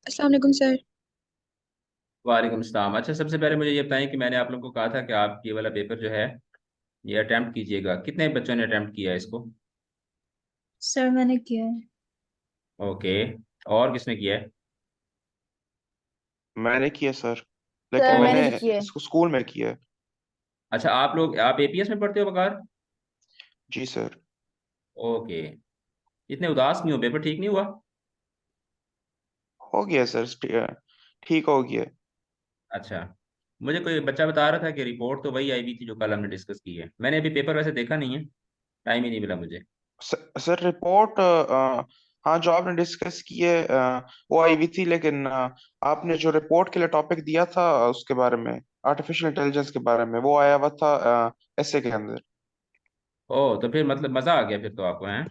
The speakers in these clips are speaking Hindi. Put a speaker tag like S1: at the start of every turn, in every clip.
S1: अस्सलाम वालेकुम सर।
S2: वालेकुम सलाम। अच्छा, सबसे पहले मुझे ये बताएं कि मैंने आप लोगों को कहा था कि आप ये वाला पेपर जो है ये अटेम्प्ट कीजिएगा। कितने बच्चों ने अटेम्प्ट किया है इसको?
S1: सर मैंने किया है।
S2: ओके। और किसने किया है?
S3: मैंने किया सर,
S2: ओ,
S3: लेकिन
S4: सर मैंने
S3: मैंने
S4: भी किया है।
S3: इसको स्कूल में किया है।
S2: अच्छा, आप एपीएस में पढ़ते हो बकार?
S3: जी सर।
S2: ओके। इतने उदास क्यों हो? पेपर ठीक नहीं हुआ?
S3: हो गया सर, ठीक हो गया।
S2: अच्छा। मुझे कोई बच्चा बता रहा था कि रिपोर्ट तो वही आई हुई थी जो कल हमने डिस्कस की है। मैंने अभी पेपर वैसे देखा नहीं है, टाइम ही नहीं मिला मुझे।
S3: सर रिपोर्ट, हाँ जो आपने डिस्कस की है वो आई हुई थी, लेकिन आपने जो रिपोर्ट के लिए टॉपिक दिया था उसके बारे में, आर्टिफिशियल इंटेलिजेंस के बारे में, वो आया हुआ था ऐसे के अंदर।
S2: ओ, तो फिर मतलब मज़ा आ गया फिर तो आपको, हैं?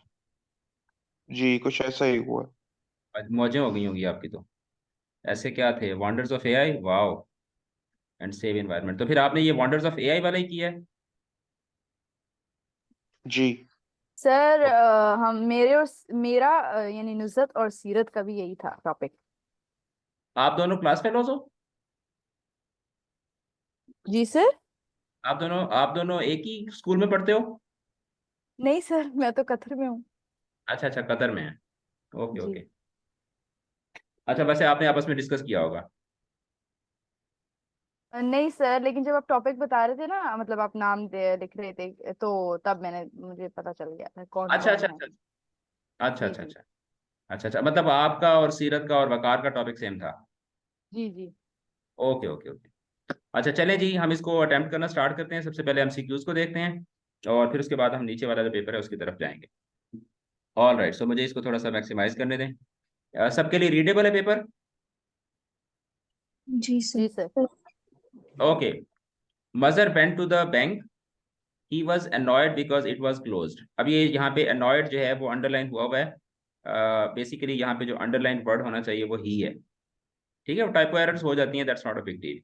S3: जी कुछ ऐसा ही हुआ।
S2: आज मौजें हो गई होंगी आपकी तो। ऐसे क्या थे? Wonders of AI, wow, and save environment. तो फिर आपने ये वंडर्स ऑफ एआई वाला ही किया है?
S3: जी।
S4: सर हम मेरे और मेरा यानी नुसरत और सीरत का भी यही था टॉपिक।
S2: आप दोनों क्लास फेलोज हो?
S4: जी सर।
S2: आप दोनों एक ही स्कूल में पढ़ते हो?
S4: नहीं सर, मैं तो कतर में हूँ।
S2: अच्छा अच्छा, कतर में है। ओके
S4: जी।
S2: ओके। अच्छा, वैसे आपने आपस में डिस्कस किया होगा।
S4: नहीं सर, लेकिन जब आप टॉपिक बता रहे थे ना, मतलब आप नाम लिख रहे थे, तो तब मुझे पता चल गया था कौन
S2: अच्छा
S4: कौन
S2: अच्छा
S4: है।
S2: अच्छा। अच्छा
S4: जी
S2: अच्छा
S4: जी।
S2: अच्छा। अच्छा अच्छा, मतलब आपका और सीरत का और वकार का टॉपिक सेम था।
S4: जी जी।
S2: Okay okay okay. अच्छा, चलें जी, हम इसको अटेम्प्ट करना स्टार्ट करते हैं। सबसे पहले एमसीक्यूज को देखते हैं और फिर उसके बाद हम नीचे वाला जो पेपर है उसकी तरफ जाएंगे। ऑल राइट, सो मुझे इसको थोड़ा सा मैक्सिमाइज करने दें। सबके लिए रीडेबल है पेपर?
S1: जी
S4: जी
S1: sir.
S4: Sir.
S2: Okay. Mazhar went to the bank, he was annoyed because it was closed. अब ये यहाँ पे annoyed जो है वो अंडरलाइन हुआ हुआ है। बेसिकली यहाँ पे जो अंडरलाइन वर्ड होना चाहिए वो ही है। ठीक है, वो टाइपो एरर्स हो जाती हैं, that's not a big deal.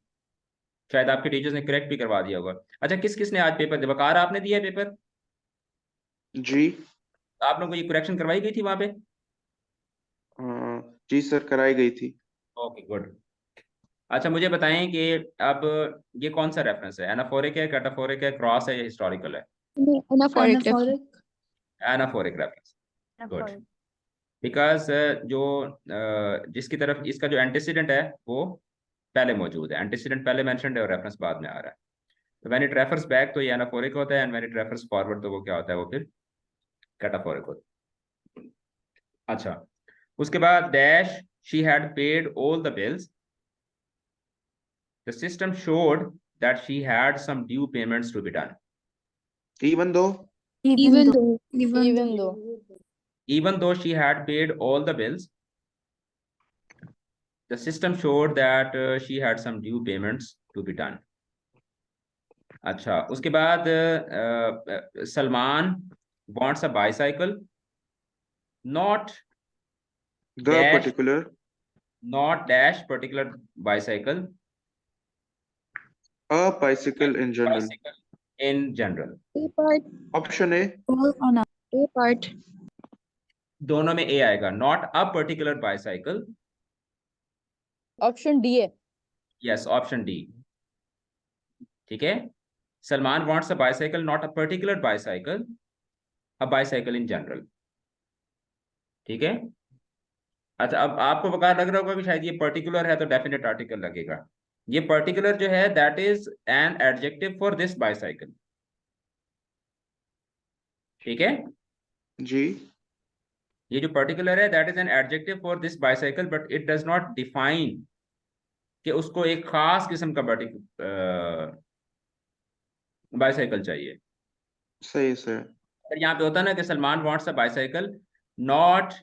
S2: शायद आपके टीचर्स ने करेक्ट भी करवा दिया होगा। अच्छा, किस किस ने आज पेपर दिया? वकार आपने दिया है पेपर?
S3: जी।
S2: आप लोगों को ये करेक्शन करवाई गई थी वहां पे?
S3: अ, जी सर, कराई गई थी।
S2: Okay good. अच्छा, मुझे बताएं कि अब ये कौन सा रेफरेंस है? एनाफोरिक है, कैटाफोरिक है, क्रॉस है या हिस्टोरिकल है?
S1: नहीं,
S4: फॉरेक है।
S1: एनाफोरिक।
S2: Anaphoric reference. गुड।
S4: फॉरेक।
S2: बिकॉज जो जिसकी तरफ इसका जो एंटीसीडेंट है वो पहले मौजूद है। एंटीसीडेंट पहले मेंशन्ड है और रेफरेंस बाद में आ रहा है। तो व्हेन इट रेफर्स बैक तो ये एनाफोरिक होता है, and when it refers forward तो वो क्या होता है? वो फिर कैटाफोरिक होता है। अच्छा, उसके बाद dash, she had paid all the bills, the system showed that she had some due payments to be done.
S3: Even though.
S4: Even
S1: even
S4: though.
S1: Though. Even though.
S4: Even though.
S2: Even though she had paid all the bills, the system showed that she had some due payments to be done. अच्छा, उसके बाद Salman wants a bicycle, not
S3: the
S2: dash,
S3: particular.
S2: not dash particular bicycle,
S3: a bicycle in general.
S2: bicycle in general.
S1: A part.
S3: Option A.
S1: All on A part.
S2: दोनों में ए आएगा, not a particular bicycle.
S4: Option D है।
S2: Yes, option D. ठीक है। Salman wants a bicycle, not a particular bicycle, a bicycle in general. ठीक है। अच्छा, अब आपको बकार लग रहा होगा कि शायद ये पर्टिकुलर है तो डेफिनेट आर्टिकल लगेगा। ये पर्टिकुलर जो है that is an adjective for this bicycle. ठीक है।
S3: जी।
S2: ये जो पर्टिकुलर है that is an adjective for this bicycle, but it does not define कि उसको एक खास किस्म का बाईसाइकिल चाहिए।
S3: सही सर।
S2: पर यहाँ पे होता है ना कि Salman wants a bicycle, not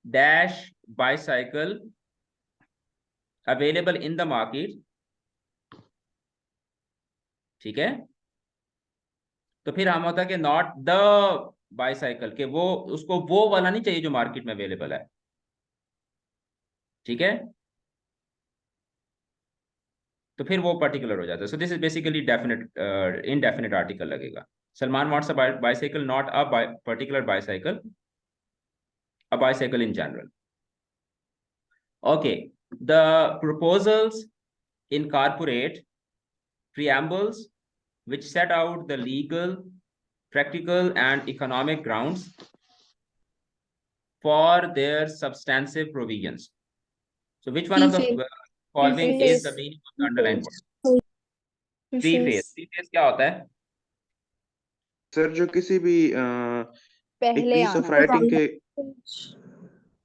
S2: dash bicycle available in the market. ठीक है। तो फिर हम होता है कि नॉट द बाईसाइकिल, के वो उसको वो वाला नहीं चाहिए जो मार्केट में अवेलेबल है। ठीक है। तो फिर वो पर्टिकुलर हो जाता है। So this is basically definite, indefinite article लगेगा। Salman wants a bicycle, not a particular bicycle, a bicycle in general. Okay. The proposals incorporate preambles which set out the legal, practical, and economic grounds for their substantive provisions. So which one of the
S1: Preface.
S2: following is the
S4: Preface.
S2: meaning of the underlined word? Preface. Preface क्या होता है?
S3: सर जो किसी भी एक
S4: पहले
S3: पीस ऑफ
S4: आना।
S3: राइटिंग के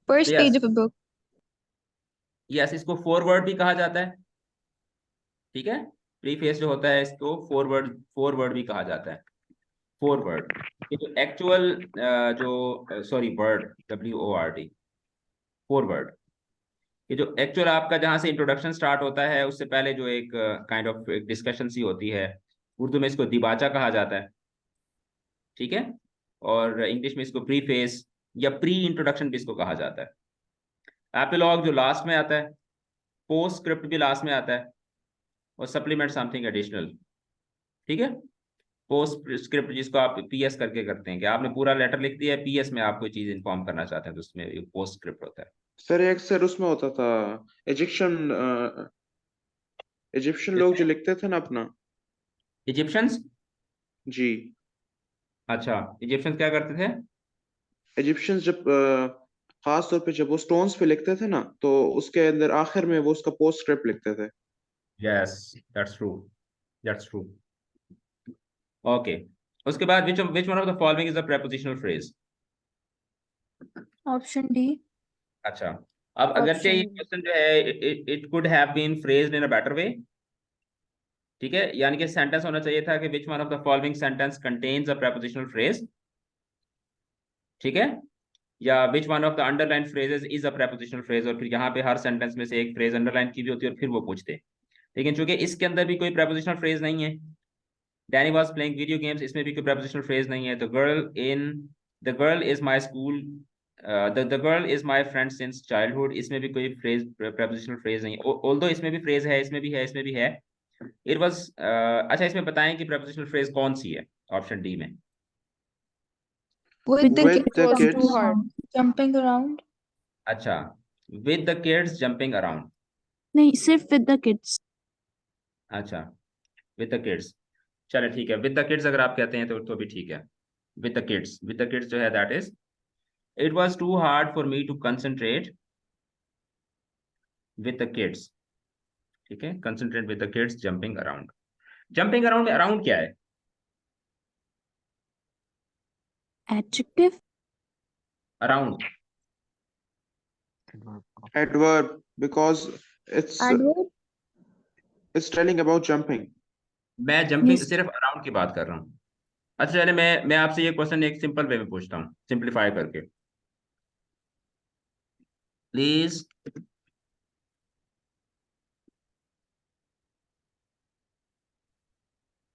S1: First
S2: Yes.
S1: page of a book.
S2: Yes, इसको फोरवर्ड भी कहा जाता है। ठीक है, प्रीफेस जो होता है इसको फोरवर्ड भी कहा जाता है। फोरवर्ड ये जो एक्चुअल जो सॉरी वर्ड WORD फोरवर्ड, ये जो एक्चुअल आपका जहां से इंट्रोडक्शन स्टार्ट होता है उससे पहले जो एक काइंड ऑफ एक डिस्कशन सी होती है, उर्दू में इसको दिबाचा कहा जाता है। ठीक है, और इंग्लिश में इसको प्रीफेस या प्री इंट्रोडक्शन भी इसको कहा जाता है। एपिलॉग जो लास्ट में आता है, पोस्ट स्क्रिप्ट भी लास्ट में आता है, और सप्लीमेंट समथिंग एडिशनल। ठीक है, पोस्ट स्क्रिप्ट जिसको आप PS करके करते हैं कि आपने पूरा लेटर लिख दिया है, PS में आप कोई चीज इन्फॉर्म करना चाहते हैं तो उसमें पोस्ट स्क्रिप्ट होता है।
S3: सर एक सर उसमें होता था इजिप्शियन इजिप्शियन लोग जो लिखते थे ना अपना।
S2: इजिप्शियंस?
S3: जी,
S2: अच्छा, इजिप्शियंस क्या करते थे?
S3: इजिप्शियंस जब खास तौर पे जब वो स्टोन्स पे लिखते थे ना तो उसके अंदर आखिर में वो उसका पोस्ट स्क्रिप्ट लिखते थे।
S2: Yes, that's true, that's true. Okay, उसके बाद which one of the following is a prepositional phrase?
S1: Option D.
S2: अच्छा, अब अगरचे ये
S4: Option
S2: क्वेश्चन जो है it could have been phrased in a better way। ठीक है, यानी कि सेंटेंस होना चाहिए था कि which one of the following sentence contains a prepositional phrase। ठीक है, या which one of the underlined phrases is a prepositional phrase, और फिर यहाँ पे हर सेंटेंस में से एक फ्रेज अंडरलाइन की भी होती है और फिर वो पूछते। लेकिन चूंकि इसके अंदर भी कोई prepositional phrase नहीं है, Danny was playing video games, इसमें भी कोई prepositional phrase नहीं है। The girl is my school, the girl is my friend since childhood, इसमें भी कोई prepositional phrase नहीं है। Although इसमें भी phrase है, इसमें भी है, इसमें भी है। It was अच्छा, इसमें बताएं कि prepositional phrase कौन सी है ऑप्शन डी में?
S1: With the
S3: With
S1: kids
S3: the
S1: jumping
S3: kids
S1: around. Jumping around.
S2: अच्छा, with the kids jumping around।
S5: नहीं, सिर्फ विद द किड्स।
S2: अच्छा, with the kids, चलो ठीक है, with the kids अगर आप कहते हैं तो भी ठीक है। with the kids जो है that is, it was too hard for me to concentrate with the kids। ठीक है, concentrate with the kids jumping around। jumping around में around क्या है?
S5: Adjective.
S2: around
S3: adverb because
S1: Adverb.
S3: it's telling about jumping।
S2: मैं jumping
S5: Yes.
S2: सिर्फ around की बात कर रहा हूँ। अच्छा चलिए, मैं आपसे ये क्वेश्चन एक सिंपल वे में पूछता हूँ, सिंप्लीफाई करके प्लीज।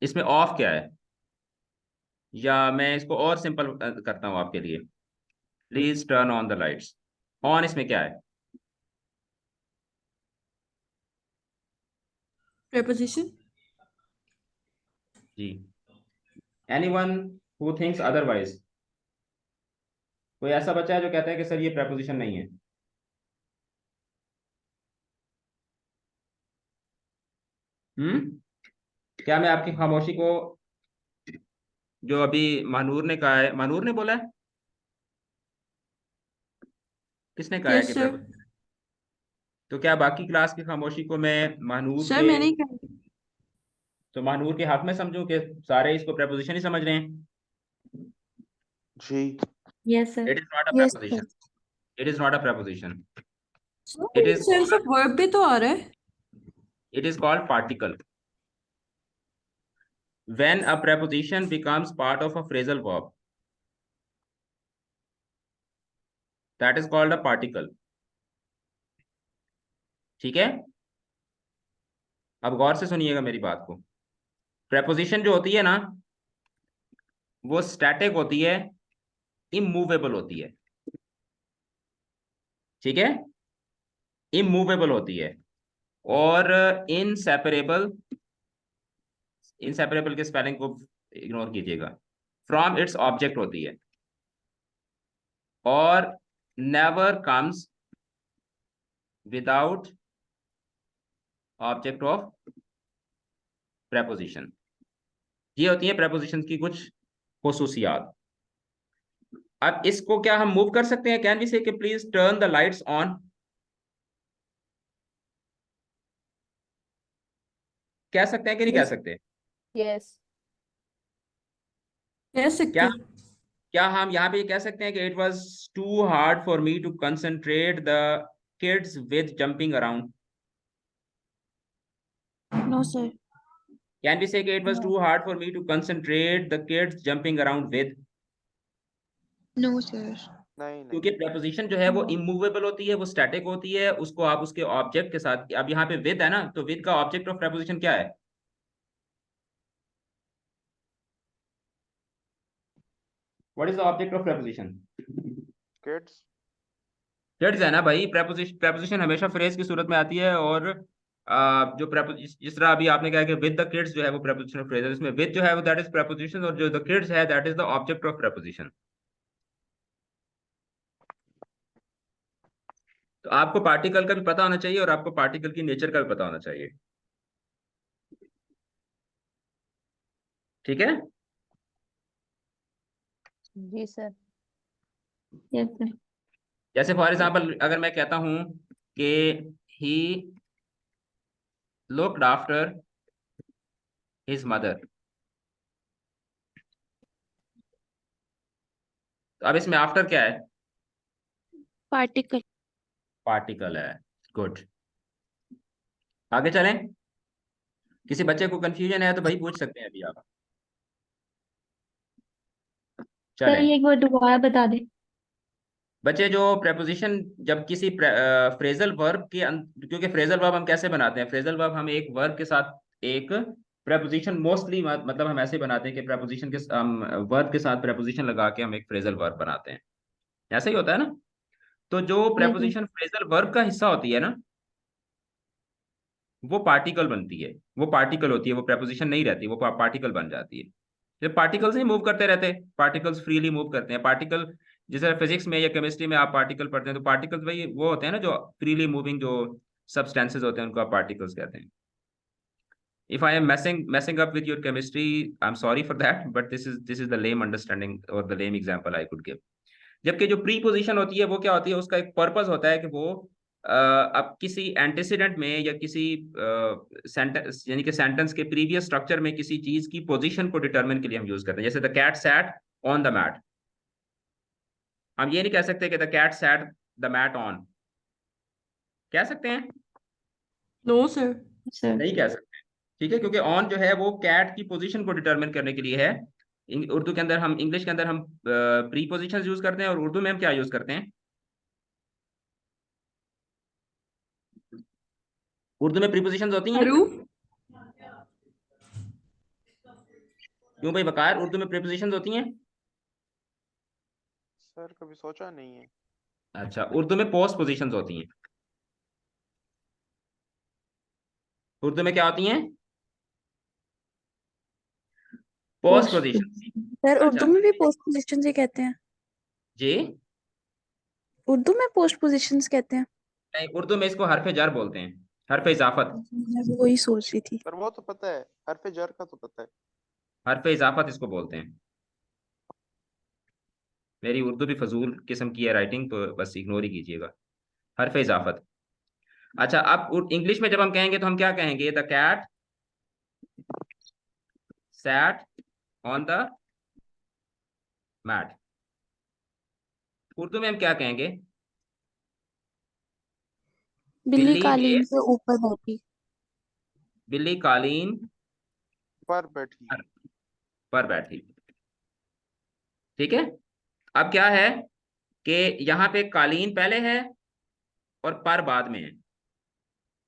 S2: इसमें ऑफ क्या है, या मैं इसको और सिंपल करता हूं आपके लिए। Please turn on the lights. On इसमें क्या है?
S6: preposition
S2: जी, एनीवन हु थिंक्स अदरवाइज? कोई ऐसा बच्चा है जो कहता है कि सर ये प्रेपोजिशन नहीं है? क्या मैं आपकी खामोशी को, जो अभी महानूर ने कहा है, महानूर ने बोला है, किसने कहा है
S6: yes
S2: कि
S6: sir
S2: preposition? तो क्या बाकी क्लास की खामोशी को मैं महानूर
S6: sir
S2: के,
S6: मैंने ही कहा
S2: तो महानूर के हक में समझूं कि सारे इसको प्रेपोजिशन ही समझ रहे हैं?
S3: जी,
S6: yes sir
S2: it is not a
S1: Yes,
S2: preposition, it is not a preposition,
S6: so
S2: it is
S6: sense of verb भी तो आ रहा है
S2: it is called particle। when a preposition becomes part of a phrasal verb, that is called a particle। ठीक है, अब गौर से सुनिएगा मेरी बात को। preposition जो होती है ना, वो स्टैटिक होती है, इमूवेबल होती है। ठीक है, इमूवेबल होती है, और इनसेपरेबल, इनसेपरेबल के स्पेलिंग को इग्नोर कीजिएगा, फ्रॉम इट्स ऑब्जेक्ट होती है, और never comes without object of preposition. ये होती है प्रेपोजिशन की कुछ खुसूसियात। अब इसको क्या हम मूव कर सकते हैं? कैन वी से कि please turn the lights on? कह सकते हैं कि नहीं कह
S6: Yes.
S2: सकते?
S4: यस।
S6: कह सकते
S2: क्या
S6: हैं।
S2: क्या हम यहाँ पे ये कह सकते हैं कि it was too hard for me to concentrate the kids with jumping around?
S5: No, sir.
S2: Can we say कि it was too hard for me to concentrate the kids jumping around with?
S1: No, sir.
S3: नहीं नहीं
S2: क्योंकि प्रेपोजिशन जो है वो इमूवेबल होती है, वो स्टैटिक होती है, उसको आप उसके ऑब्जेक्ट के साथ, अब यहाँ पे विद है ना, तो विद का ऑब्जेक्ट ऑफ प्रेपोजिशन क्या है? What is the object of preposition?
S3: Kids
S2: kids है ना भाई। प्रेपोजिशन हमेशा फ्रेज की सूरत में आती है, और जो प्रेपोजिशन जिस तरह अभी आपने कहा कि विद द किड्स जो है वो प्रेपोजिशन फ्रेज है, इसमें विद जो है वो दैट इज प्रेपोजिशन, और जो द किड्स है that is the object of preposition. तो आपको पार्टिकल का भी पता होना चाहिए और आपको पार्टिकल की नेचर का भी पता होना चाहिए, ठीक है?
S4: जी सर।
S6: Yes, sir.
S2: जैसे फॉर एग्जाम्पल अगर मैं कहता हूं कि he looked after his mother, तो अब इसमें आफ्टर क्या है?
S5: Particle.
S2: पार्टिकल है। गुड, आगे चलें। किसी बच्चे को कंफ्यूजन है तो भाई पूछ सकते हैं अभी आप।
S6: सर
S2: चलें
S6: ये एक बार दोबारा बता दे।
S2: बच्चे, जो प्रेपोजिशन जब किसी फ्रेजल वर्ब के क्योंकि फ्रेजल वर्ब हम कैसे बनाते हैं? फ्रेजल वर्ब हम एक वर्ब के साथ एक प्रेपोजिशन मोस्टली मतलब हम ऐसे बनाते हैं कि प्रेपोजिशन के वर्ब के साथ प्रेपोजिशन लगा के हम एक फ्रेजल वर्ब बनाते हैं, ऐसा ही होता है ना? तो जो
S6: Yes, sir.
S2: Preposition phrasal verb का हिस्सा होती है ना, वो पार्टिकल बनती है, वो पार्टिकल होती है, वो प्रेपोजिशन नहीं रहती, वो पार्टिकल बन जाती है। जब पार्टिकल्स ही मूव करते रहते हैं, पार्टिकल्स फ्रीली मूव करते हैं। पार्टिकल जैसे फिजिक्स में या केमिस्ट्री में आप पार्टिकल पढ़ते हैं, तो पार्टिकल्स वही वो होते हैं ना जो फ्रीली मूविंग जो सब्सटेंसेस होते हैं, उनको आप पार्टिकल्स कहते हैं। If I am messing up with your chemistry, I'm sorry for that, but this is the lame understanding or the lame example I could give. जबकि जो प्रीपोजिशन होती है वो क्या होती है? उसका एक पर्पस होता है कि वो अब किसी एंटीसीडेंट में या किसी सेंटेंस यानी कि सेंटेंस के प्रीवियस स्ट्रक्चर में किसी चीज की पोजीशन को डिटरमिन के लिए हम यूज करते हैं। जैसे the cat sat on the mat, हम ये नहीं कह सकते कि the cat sat the mat on, कह सकते हैं?
S6: No, sir. Sir.
S2: नहीं कह सकते, ठीक है, क्योंकि ऑन जो है वो कैट की पोजीशन को डिटरमिन करने के लिए है। उर्दू के अंदर हम, इंग्लिश के अंदर हम प्रीपोजिशंस यूज करते हैं, और उर्दू में हम क्या यूज करते हैं? उर्दू में प्रीपोजिशंस होती हैं।
S6: Aru?
S2: क्यों भाई वकार, उर्दू में प्रीपोजिशंस होती हैं?
S3: सर कभी सोचा नहीं है।
S2: अच्छा, उर्दू में पोस्ट पोजिशंस होती हैं। उर्दू में क्या होती हैं? Post position.
S5: सर
S2: अच्छा
S5: उर्दू में भी पोस्ट पोजिशन से कहते हैं।
S2: जी,
S5: उर्दू में पोस्ट पोजिशंस कहते हैं।
S2: नहीं, उर्दू में इसको हरफ जर बोलते हैं, हरफ इजाफत।
S5: मैं भी वही सोच रही थी।
S3: पर वो तो पता है, हरफ जर का तो पता है।
S2: हरफ इजाफत इसको बोलते हैं। मेरी उर्दू भी फजूल किस्म की है राइटिंग, तो बस इग्नोर ही कीजिएगा। हरफ इजाफत। अच्छा, अब इंग्लिश में जब हम कहेंगे तो हम क्या कहेंगे? The cat sat on the mat. Urdu में हम क्या कहेंगे?
S5: बिल्ली कालीन
S2: मेज
S5: के ऊपर बैठी।
S2: बिल्ली कालीन
S3: पर बैठी।
S2: पर बैठी, ठीक है। अब क्या है कि यहाँ पे कालीन पहले है और पर बाद में है,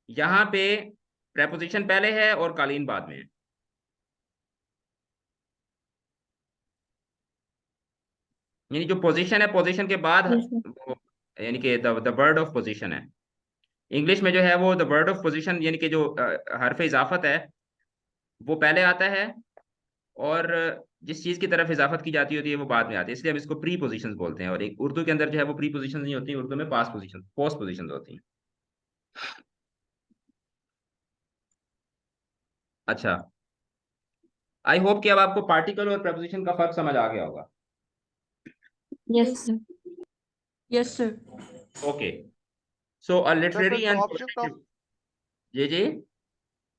S2: यहाँ पे प्रेपोजिशन पहले है और कालीन बाद में है। यानी जो पोजीशन है, पोजीशन के बाद
S6: Yes, sir.
S2: वो यानी कि द वर्ड ऑफ पोजीशन है। इंग्लिश में जो है वो द वर्ड ऑफ पोजीशन यानी कि जो हरफ इजाफत है वो पहले आता है, और जिस चीज की तरफ इजाफत की जाती होती है वो बाद में आती है, इसलिए हम इसको प्री पोजिशन बोलते हैं। और एक उर्दू के अंदर जो है वो प्री पोजिशन नहीं होती, उर्दू में पास्ट पोजिशन पोस्ट पोजिशन होती हैं। अच्छा, आई होप कि अब आपको पार्टिकल और प्रपोजिशन का फर्क समझ आ गया होगा।
S6: Yes, sir. Yes, sir.
S2: Okay, so uh
S3: sir फिर
S2: लिटरेरी
S3: तो
S2: एंड
S3: ऑब्जेक्ट ऑफ
S2: जी जी,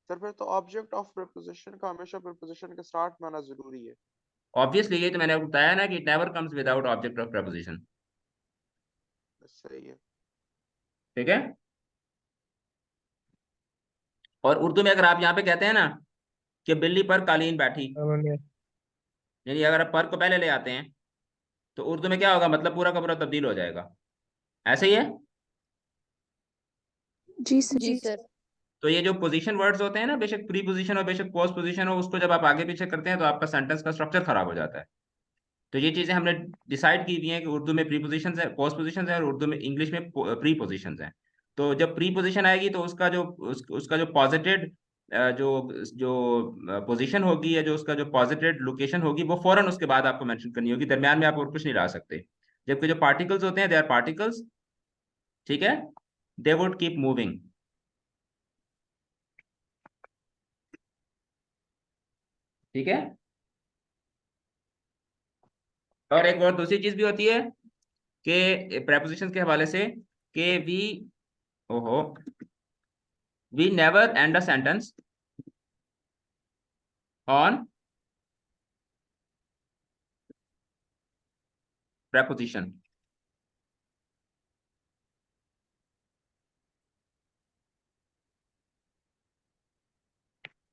S3: सर फिर तो ऑब्जेक्ट ऑफ प्रीपोजिशन का हमेशा प्रीपोजिशन के स्टार्ट में आना जरूरी है।
S2: ऑब्वियसली ये तो मैंने आपको बताया ना कि it never comes without object of preposition.
S3: सही है।
S2: ठीक है, और उर्दू में अगर आप यहाँ पे कहते हैं ना कि बिल्ली पर कालीन बैठी, यानी अगर आप पर को पहले ले आते हैं तो उर्दू में क्या होगा, मतलब पूरा का पूरा तब्दील हो जाएगा। ऐसे ही है।
S5: जी सर।
S4: जी सर।
S2: तो ये जो पोजीशन वर्ड्स होते हैं ना, बेशक प्री पोजीशन हो बेशक पोस्ट पोजीशन हो, उसको जब आप आगे पीछे करते हैं तो आपका सेंटेंस का स्ट्रक्चर खराब हो जाता है। तो ये चीजें हमने डिसाइड की हुई हैं कि उर्दू में प्री पोजीशन है, पोस्ट पोजीशन है, और उर्दू में इंग्लिश में प्री पोजीशन है। तो जब प्री पोजीशन आएगी तो उसका जो पॉजिटिव जो जो पोजीशन होगी, या जो उसका जो पॉजिटिव लोकेशन होगी, वो फौरन उसके बाद आपको मेंशन करनी होगी, दरमियान में आप और कुछ नहीं ला सकते। जबकि जो पार्टिकल्स होते हैं दे आर पार्टिकल्स, ठीक है, दे वुड कीप मूविंग। ठीक है, और एक और दूसरी चीज भी होती है कि प्रेपोजिशन के हवाले से कि ओहो we never end a sentence on preposition।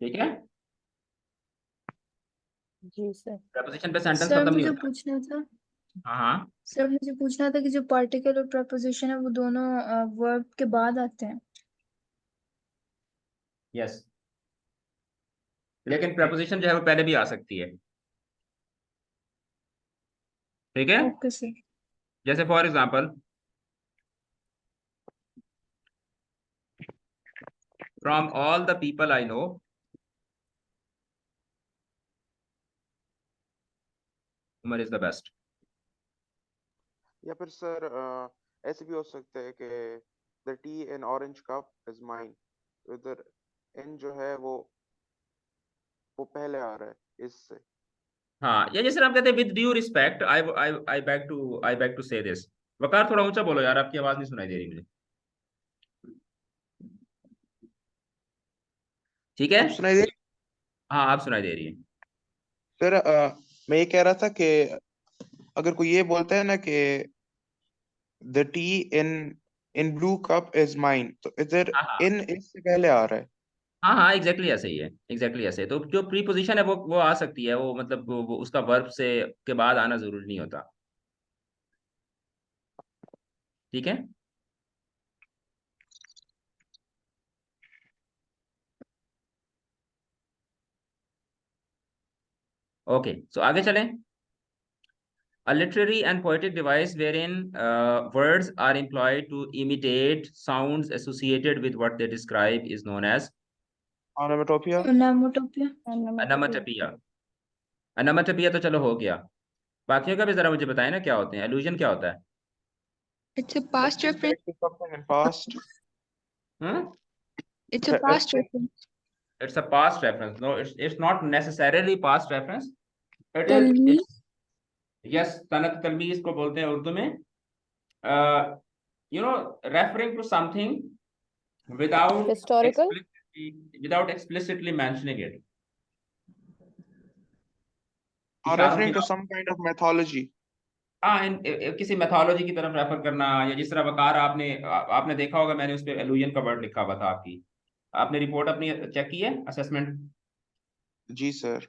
S2: ठीक है,
S4: जी सर।
S2: preposition पे सेंटेंस
S7: सर
S2: खत्म नहीं
S7: मुझे
S2: होता।
S7: पूछना था
S2: हाँ हाँ,
S7: सर मुझे पूछना था कि जो पार्टिकल और प्रपोजिशन है वो दोनों वर्ब के बाद आते हैं।
S2: यस, लेकिन preposition जो है वो पहले भी आ सकती है। ठीक है,
S7: ओके सर।
S2: जैसे for example, from all the people I know, Umar is the best.
S3: या फिर सर ऐसे भी हो सकता है कि the tea in orange cup is mine, तो इधर इन जो है वो पहले आ रहा है इससे।
S2: हाँ, या जैसे आप कहते हैं with due respect, I beg to say this. Waqar थोड़ा ऊंचा बोलो यार, आपकी आवाज नहीं सुनाई दे रही मुझे। ठीक है,
S3: अब सुनाई दे।
S2: हाँ आप सुनाई दे रही है।
S3: सर मैं ये कह रहा था कि अगर कोई ये बोलता है ना कि the tea in in blue cup is mine, तो इधर
S2: हाँ हाँ
S3: इन इससे पहले आ रहा है।
S2: हाँ हाँ, एग्जैक्टली ऐसे ही है, एग्जैक्टली ऐसे। तो जो प्रीपोजिशन है वो आ सकती है, वो मतलब वो उसका वर्ब से के बाद आना जरूरी नहीं होता। ठीक है, ओके, सो आगे चलें। A literary and poetic device wherein words are employed to imitate sounds associated with what they describe is known as
S3: onomatopoeia.
S7: Onomatopoeia.
S2: onomatopoeia। onomatopoeia तो चलो हो गया, बाकियों का भी जरा मुझे बताएं ना क्या होते हैं। allusion क्या होता है?
S1: It's a past reference.
S3: To something in past.
S1: It's a past reference.
S2: It's a past reference. No, it's not necessarily past reference. It is
S7: तलमीज।
S2: yes, तनत तलमीज को बोलते हैं उर्दू में। Referring to something without
S4: historical.
S2: explicitly mentioning it।
S3: और
S2: इशारों की
S3: referring to some kind of mythology.
S2: हाँ, किसी मैथोलॉजी की तरफ रेफर करना, या जिस तरह वकार आपने देखा होगा, मैंने उस पर एलुजन का वर्ड लिखा हुआ था आपकी। आपने रिपोर्ट अपनी चेक की है, असेसमेंट?
S3: जी सर।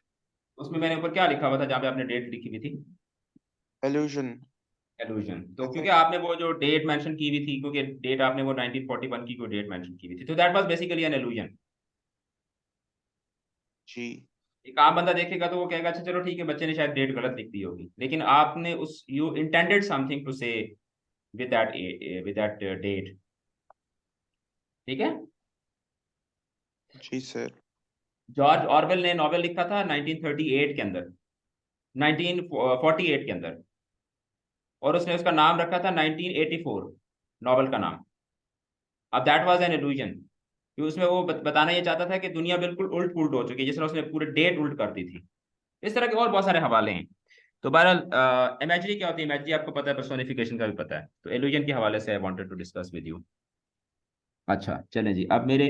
S2: उसमें मैंने ऊपर क्या लिखा हुआ था जहाँ पे आपने डेट लिखी हुई थी?
S3: एल्यूजन।
S2: एलुजन। तो क्योंकि आपने वो जो डेट मेंशन की हुई थी, क्योंकि डेट आपने वो 1941 की कोई डेट मेंशन की हुई थी, तो दैट वाज बेसिकली एन एलुजन।
S3: जी।
S2: एक आम बंदा देखेगा तो वो कहेगा अच्छा चलो ठीक है, बच्चे ने शायद डेट गलत लिख दी होगी, लेकिन आपने उस यू इंटेंडेड समथिंग टू से with that date। ठीक है,
S3: जी सर।
S2: जॉर्ज ऑरवेल ने नॉवेल लिखा था 1938 के अंदर, 1948 के अंदर, और उसने उसका नाम रखा था 1984, नॉवेल का नाम। अब दैट वाज एन इल्यूजन। कि उसमें वो बताना ये चाहता था कि दुनिया बिल्कुल उल्ट पुल्ट हो चुकी है, जिस तरह उसने पूरे डेट उल्ट कर दी थी। इस तरह के और बहुत सारे हवाले हैं। तो बहरहाल इमेजरी क्या होती है? इमेजरी आपको पता है, पर्सोनिफिकेशन का भी पता है। तो इल्यूजन के हवाले से I wanted to discuss with you. अच्छा चलें जी, अब मेरे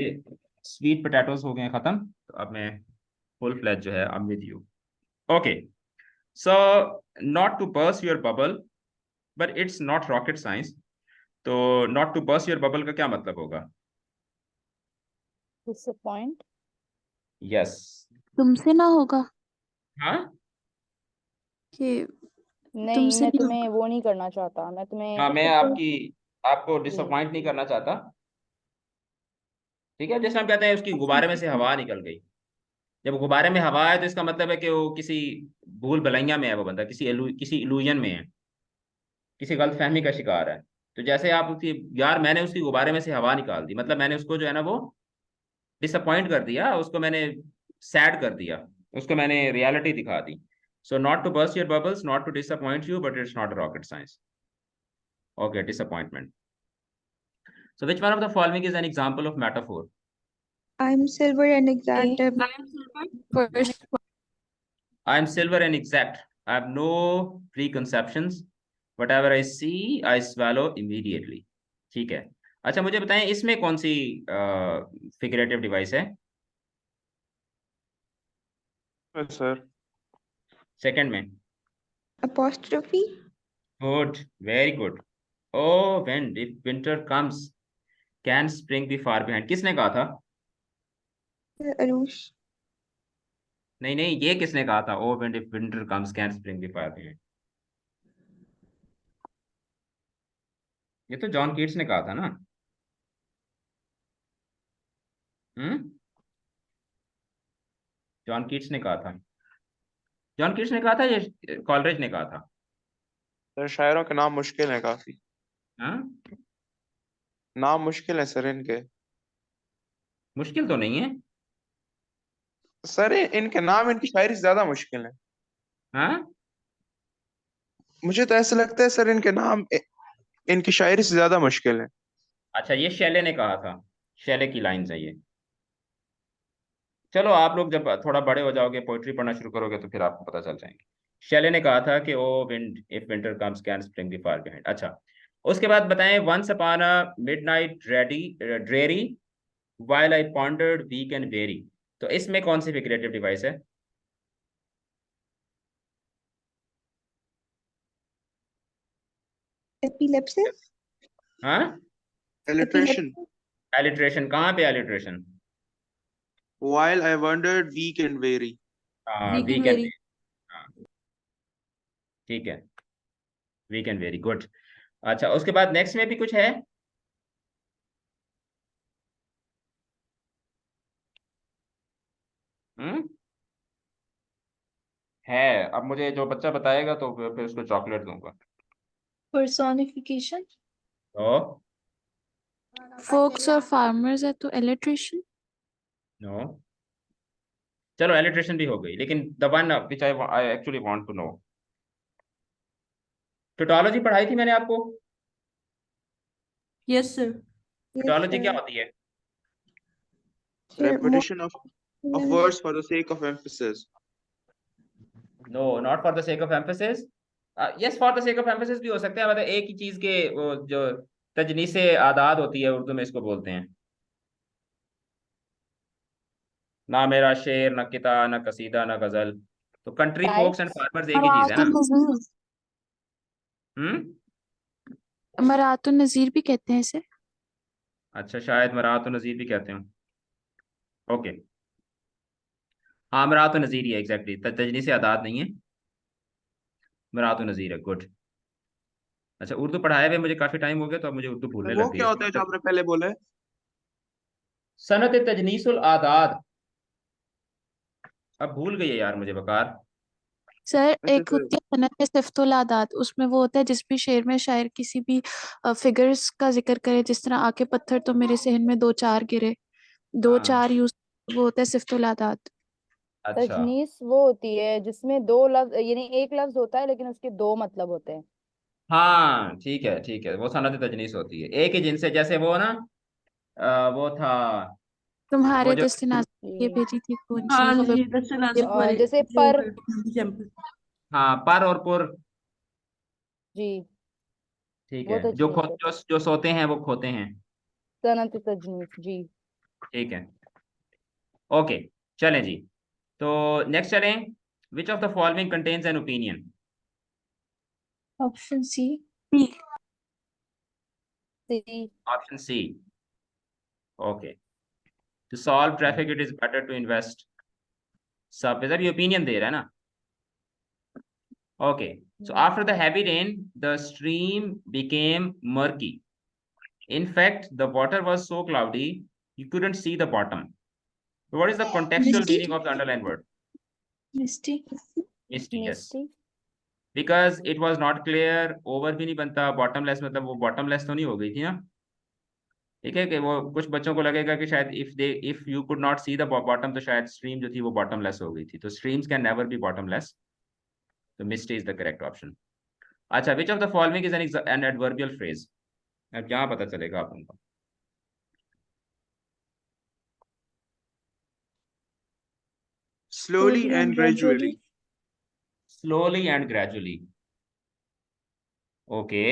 S2: स्वीट पोटैटोज हो गए हैं खत्म, तो अब मैं फुल फ्लैश जो है अब with you. Okay, so not to burst your bubble, but it's not rocket science. तो not to burst your bubble का क्या मतलब होगा?
S4: डिसअपॉइंट।
S2: यस।
S5: तुमसे ना होगा
S2: हाँ,
S5: कि
S4: नहीं,
S5: तुमसे
S4: मैं
S5: नहीं
S4: तुम्हें
S5: होगा।
S4: वो नहीं करना चाहता, मैं तुम्हें
S2: हाँ मैं आपको
S4: जी।
S2: डिसअपॉइंट नहीं करना चाहता। ठीक है, जैसे हम कहते हैं उसकी गुब्बारे में से हवा निकल गई। जब गुब्बारे में हवा है तो इसका मतलब है कि वो किसी भूल भलैया में है, वो बंदा किसी इल्यूजन में है, किसी गलतफहमी का शिकार है। तो जैसे आप उसकी, यार मैंने उसकी गुब्बारे में से हवा निकाल दी, मतलब मैंने उसको जो है ना वो डिसअपॉइंट कर दिया, उसको मैंने सैड कर दिया, उसको मैंने रियलिटी दिखा दी। So not to burst your bubbles, not to disappoint you, but it's not rocket science. Okay, disappointment. So which one of the following is an example of metaphor?
S1: I'm silver and exact.
S5: First
S2: I am silver and exact. I have no preconceptions. Whatever I see, I swallow immediately. ठीक है। अच्छा मुझे बताएं, इसमें कौन सी फिगरेटिव डिवाइस है?
S3: सर
S2: सेकंड में?
S1: Apostrophe.
S2: Good, very good. ओ when if winter comes, can spring be far behind? किसने कहा था?
S1: Arush.
S2: नहीं नहीं, ये किसने कहा था? ओ when if winter comes, can spring be far behind? ये तो जॉन कीट्स ने कहा था ना। हम्म, जॉन कीट्स ने कहा था। जॉन कीट्स ने कहा था, ये कॉलरेज ने कहा था?
S3: सर शायरों के नाम मुश्किल है काफी।
S2: हाँ,
S3: नाम मुश्किल है सर इनके।
S2: मुश्किल तो नहीं है।
S3: सर इनके नाम, इनकी शायरी से ज्यादा मुश्किल है।
S2: हाँ,
S3: मुझे तो ऐसा लगता है सर इनके नाम इनकी शायरी से ज्यादा मुश्किल है।
S2: अच्छा ये शैले ने कहा था, शैले की लाइन है ये। चलो आप लोग जब थोड़ा बड़े हो जाओगे, पोइट्री पढ़ना शुरू करोगे, तो फिर आपको पता चल जाएंगे। शैले ने कहा था कि O wind if winter comes can spring be far behind. अच्छा, उसके बाद बताएं, once upon a midnight dreary while I pondered weak and weary. तो इसमें कौन सी फिगरेटिव डिवाइस है?
S1: Epilepsis.
S2: हाँ,
S3: एलिट्रेशन।
S2: एलिट्रेशन। कहाँ पे alliteration?
S3: While I wondered weak and weary.
S2: हाँ,
S6: Weak and
S2: weak and,
S6: very.
S2: हाँ ठीक है, वीक एंड वेरी गुड। अच्छा उसके बाद नेक्स्ट में भी कुछ है? हम्म, है। अब मुझे जो बच्चा बताएगा तो फिर उसको चॉकलेट दूंगा।
S7: personification.
S2: तो
S5: folks और farmers है तो electrician।
S2: नो, चलो एलिट्रेशन भी हो गई, लेकिन the one which I actually want to know, tautology पढ़ाई थी मैंने आपको।
S6: Yes, sir.
S1: Yes,
S2: टोटोलॉजी क्या
S1: sir.
S2: होती है?
S1: Sir,
S3: Repetition of words for the sake of emphasis.
S2: No, not for the sake of emphasis. Yes, for the sake of emphasis भी हो सकता है, मतलब एक ही चीज के वो जो तजनीसे आदाद होती है, उर्दू में इसको बोलते हैं। ना मेरा शेर, ना किता, ना कसीदा, ना गजल। तो country folks and
S4: types.
S2: Farmers एक ही चीज है ना। हम्म,
S5: मरात नजीर भी कहते हैं इसे।
S2: अच्छा शायद मरात नजीर भी कहते हो। ओके, हाँ मरात नजीर ही है एग्जैक्टली, तजनीसे आदाद नहीं है, मरात नजीर है। गुड। अच्छा उर्दू पढ़ाए हुए मुझे काफी टाइम हो गया, तो अब मुझे उर्दू भूलने
S3: वो
S2: लग गई।
S3: क्या
S2: इसका
S3: होता है जो
S2: मतलब
S3: आपने पहले बोला है?
S2: सनत तजनीसुल आदाद, अब भूल गई है यार मुझे बकार।
S5: सर
S3: अच्छा
S5: एक
S3: सर।
S5: होती है सनत सिफ्तुल आदात, उसमें वो होता है जिस भी शेर में शायर किसी भी फिगर्स का जिक्र करे, जिस तरह आके पत्थर तो मेरे सहन में दो चार गिरे, दो
S2: हाँ,
S5: चार यूज, वो होता है सिफ्तुल आदात।
S2: अच्छा
S4: तजनीस वो होती है जिसमें दो लफ्ज, यानी एक लफ्ज होता है लेकिन उसके दो मतलब होते हैं।
S2: हाँ ठीक है, वो सनत तजनीस होती है, एक ही जिनसे, जैसे वो ना वो था
S5: तुम्हारे
S2: वो जो
S5: दस्तिना ये
S4: जी
S5: भेजी थी कौन
S6: हाँ
S5: सी
S6: जी, दस नासिक वाले
S4: जैसे
S6: जो
S4: पर,
S6: एग्जाम्पल।
S2: हाँ पर और पुर,
S4: जी
S2: ठीक
S4: वो
S2: है, जो
S4: तजनीस है।
S2: जो सोते हैं वो खोते हैं,
S4: सनत तजनीस जी।
S2: ठीक है। ओके, चलें जी, तो नेक्स्ट चलें। Which of the following contains an opinion?
S7: Option C.
S4: C.
S2: Option C, okay. To solve traffic it is better to invest. सब सर ये ओपिनियन दे रहा है ना? Okay, so after the heavy rain the stream became murky. In fact the water was so cloudy you couldn't see the bottom. So what is the contextual
S7: Misty?
S2: meaning of the underlined word?
S7: Misty.
S2: Misty, yes.
S4: Misty.
S2: Because it was not clear, over भी नहीं बनता, bottomless मतलब वो bottomless तो नहीं हो गई थी ना, ठीक है, कि वो कुछ बच्चों को लगेगा कि शायद if you could not see the bottom तो शायद stream जो थी वो bottomless हो गई थी, तो streams can never be bottomless, so misty is the correct option. अच्छा, which of the following is an adverbial phrase? अब क्या पता चलेगा आप उनको?
S3: Slowly and gradually.
S2: Slowly and gradually. Okay.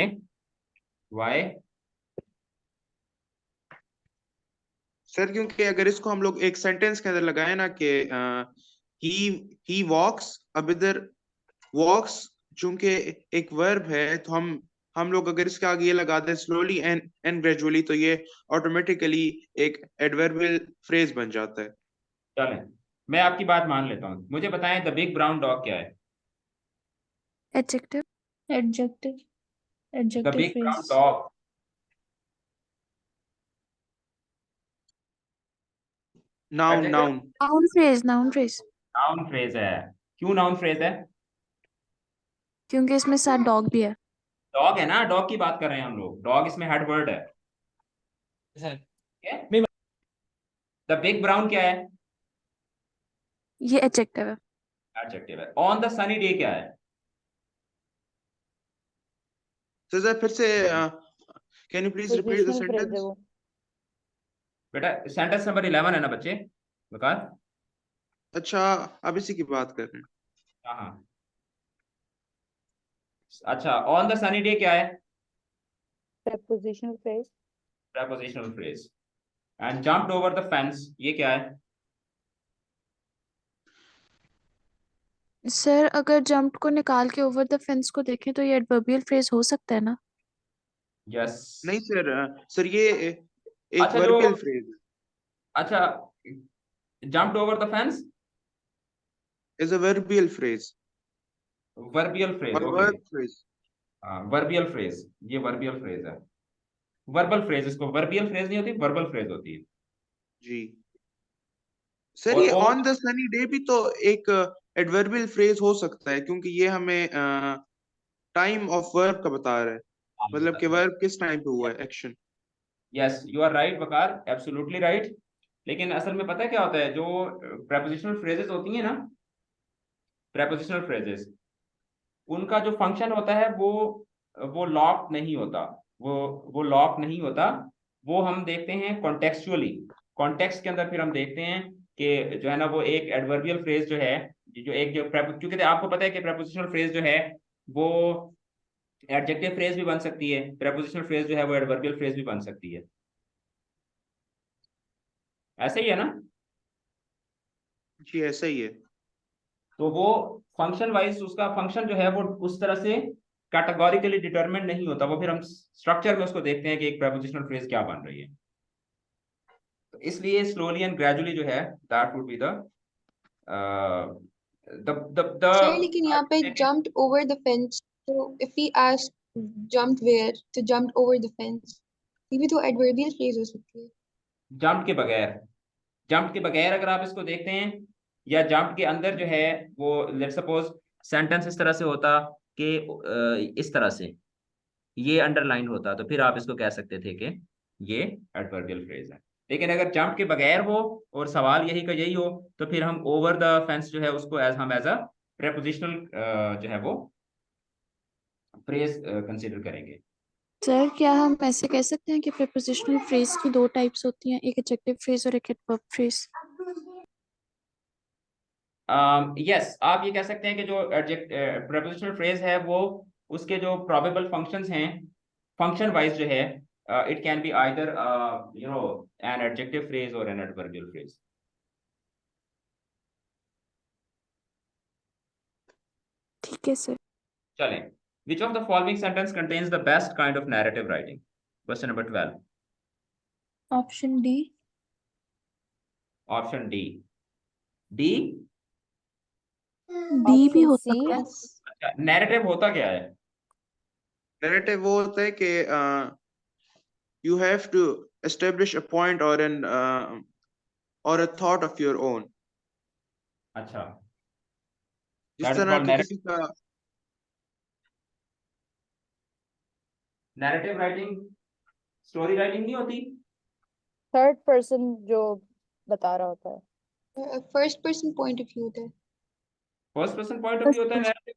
S2: Why?
S3: Sir क्योंकि अगर इसको हम लोग एक सेंटेंस के अंदर लगाए ना कि ही वॉक्स, अब इधर वॉक्स चूंकि एक वर्ब है, तो हम लोग अगर इसके आगे ये लगा दें स्लोली एंड ग्रेजुअली, तो ये ऑटोमेटिकली एक एडवर्बियल फ्रेज बन जाता है।
S2: चलें, मैं आपकी बात मान लेता हूँ, मुझे बताएं द बिग ब्राउन डॉग क्या है?
S5: Adjective.
S7: Adjective.
S2: The
S7: adjective
S2: big brown
S7: phrase.
S2: Dog,
S3: noun noun.
S5: Noun phrase, noun phrase.
S2: Noun phrase है। क्यों नाउन फ्रेज है?
S5: क्योंकि इसमें साथ डॉग भी है।
S2: डॉग है ना, डॉग की बात कर रहे हैं हम लोग, डॉग इसमें हेड वर्ड है। द बिग ब्राउन क्या है?
S5: ये एडजेक्टिव है।
S2: एडजेक्टिव है। ऑन द सनी डे क्या है?
S3: तो सर फिर से can you please repeat the
S4: positional phrase है
S3: सेंटेंस?
S4: वो।
S2: बेटा सेंटेंस नंबर 11 है ना बच्चे, बता।
S3: अच्छा, आप इसी की बात कर रहे हैं।
S2: हाँ हाँ, अच्छा, ऑन द सनी डे क्या है?
S4: prepositional phrase।
S2: prepositional phrase. And jumped over the fence ये क्या है?
S5: सर अगर जंप को निकाल के ओवर द फेंस को देखें तो ये एडवर्बियल फ्रेज हो सकता है ना?
S2: यस।
S3: नहीं सर, सर ये एक
S2: अच्छा, जो
S3: वर्बियल फ्रेज है,
S2: अच्छा, jumped over the fence
S3: is a adverbial phrase
S2: adverbial phrase,
S3: और
S2: ओके।
S3: Verb phrase.
S2: हाँ, वर्बियल फ्रेज, ये वर्बियल फ्रेज है। वर्बल फ्रेज, इसको वर्बियल फ्रेज नहीं होती, वर्बल फ्रेज होती है।
S3: जी सर,
S2: और
S3: ये
S2: over,
S3: on the sunny day भी तो एक एडवर्बियल फ्रेज हो सकता है, क्योंकि ये हमें टाइम ऑफ वर्ब का बता रहा है, मतलब कि वर्ब किस टाइम पे हुआ है, action.
S2: Yes you are right Waqar, absolutely right. लेकिन असल में पता है क्या होता है, जो प्रेपोजिशनल फ्रेजेस होती हैं ना, प्रेपोजिशनल फ्रेजेस, उनका जो फंक्शन होता है वो लॉक नहीं होता, वो लॉक नहीं होता। वो हम देखते हैं कॉन्टेक्चुअली, कॉन्टेक्स्ट के अंदर फिर हम देखते हैं कि जो है ना वो एक एडवर्बियल फ्रेज जो है, क्योंकि आपको पता है कि प्रेपोजिशनल फ्रेज जो है वो एडजेक्टिव फ्रेज भी बन सकती है, प्रेपोजिशनल फ्रेज जो है वो एडवर्बियल फ्रेज भी बन सकती है, ऐसे ही है ना?
S3: जी ऐसा ही है।
S2: तो वो फंक्शन वाइज उसका फंक्शन जो है वो उस तरह से कैटेगोरिकली डिटरमिन नहीं होता, वो फिर हम स्ट्रक्चर में उसको देखते हैं कि एक प्रेपोजिशनल फ्रेज क्या बन रही है। तो इसलिए स्लोली एंड ग्रेजुअली जो है that would be the
S1: sir लेकिन यहाँ पे jumped over the fence, तो if we ask jumped where, तो jumped over the fence, ये भी तो adverbial phrase हो सकती है।
S2: जंप के बगैर अगर आप इसको देखते हैं, या जंप के अंदर जो है वो लेट्स सपोज सेंटेंस इस तरह से होता कि इस तरह से ये अंडरलाइन होता, तो फिर आप इसको कह सकते थे कि ये एडवर्बियल फ्रेज है। लेकिन अगर जंप के बगैर हो और सवाल यही का यही हो, तो फिर हम ओवर द फेंस जो है उसको हम एज अ प्रेपोजिशनल जो है वो फ्रेज कंसीडर करेंगे।
S5: सर क्या हम ऐसे कह सकते हैं कि प्रीपोजिशनल फ्रेज की दो टाइप्स होती हैं, एक एडजेक्टिव फ्रेज और एक एडवर्ब फ्रेज?
S2: यस, आप ये कह सकते हैं कि जो prepositional फ्रेज है वो उसके जो प्रोबेबल फंक्शंस हैं, फंक्शन वाइज जो है, it can be either an adjective phrase और एन एडवर्बियल फ्रेज।
S5: ठीक है सर।
S2: चलें, which of the following sentence contains the best kind of narrative writing? Question number 12.
S7: Option D.
S2: Option D. D.
S5: B भी
S4: ऑप्शन
S5: होता
S4: सी।
S5: है।
S2: अच्छा, नैरेटिव होता क्या है?
S3: नैरेटिव वो होता है कि you have to establish a point or an or a thought of your own,
S2: अच्छा,
S3: जिस
S2: that is
S3: तरह
S2: called
S3: कि
S2: narrative.
S3: किसी का
S2: नैरेटिव राइटिंग स्टोरी राइटिंग नहीं होती?
S4: थर्ड पर्सन जो बता रहा होता है।
S1: First person point of view होता है।
S2: First person point of view होता है narrative.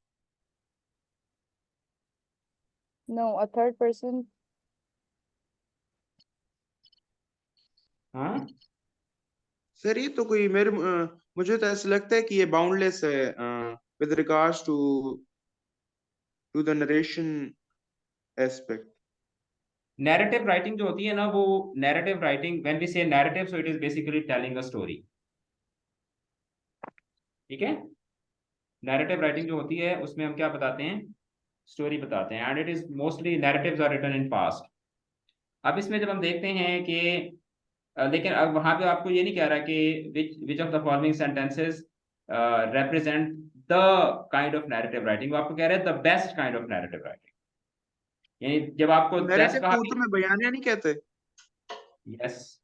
S4: No, a third person.
S2: हाँ,
S3: सर ये तो कोई मुझे तो ऐसा लगता है कि ये बाउंडलेस है with regards to the narration aspect.
S2: Narrative writing जो होती है ना, वो narrative writing, when we say narrative, so it is basically telling a story. ठीक है, नैरेटिव राइटिंग जो होती है उसमें हम क्या बताते हैं? स्टोरी बताते हैं, and it is mostly narratives are written in past. अब इसमें जब हम देखते हैं कि लेकिन अब वहां पे आपको ये नहीं कह रहा कि विच of the following sentences represent the kind of narrative writing, वो आपको कह रहे हैं the best kind of narrative writing. यानी जब आपको बेस्ट
S3: नैरेटिव
S2: कहा,
S3: को उर्दू में बयानिया नहीं कहते?
S2: यस,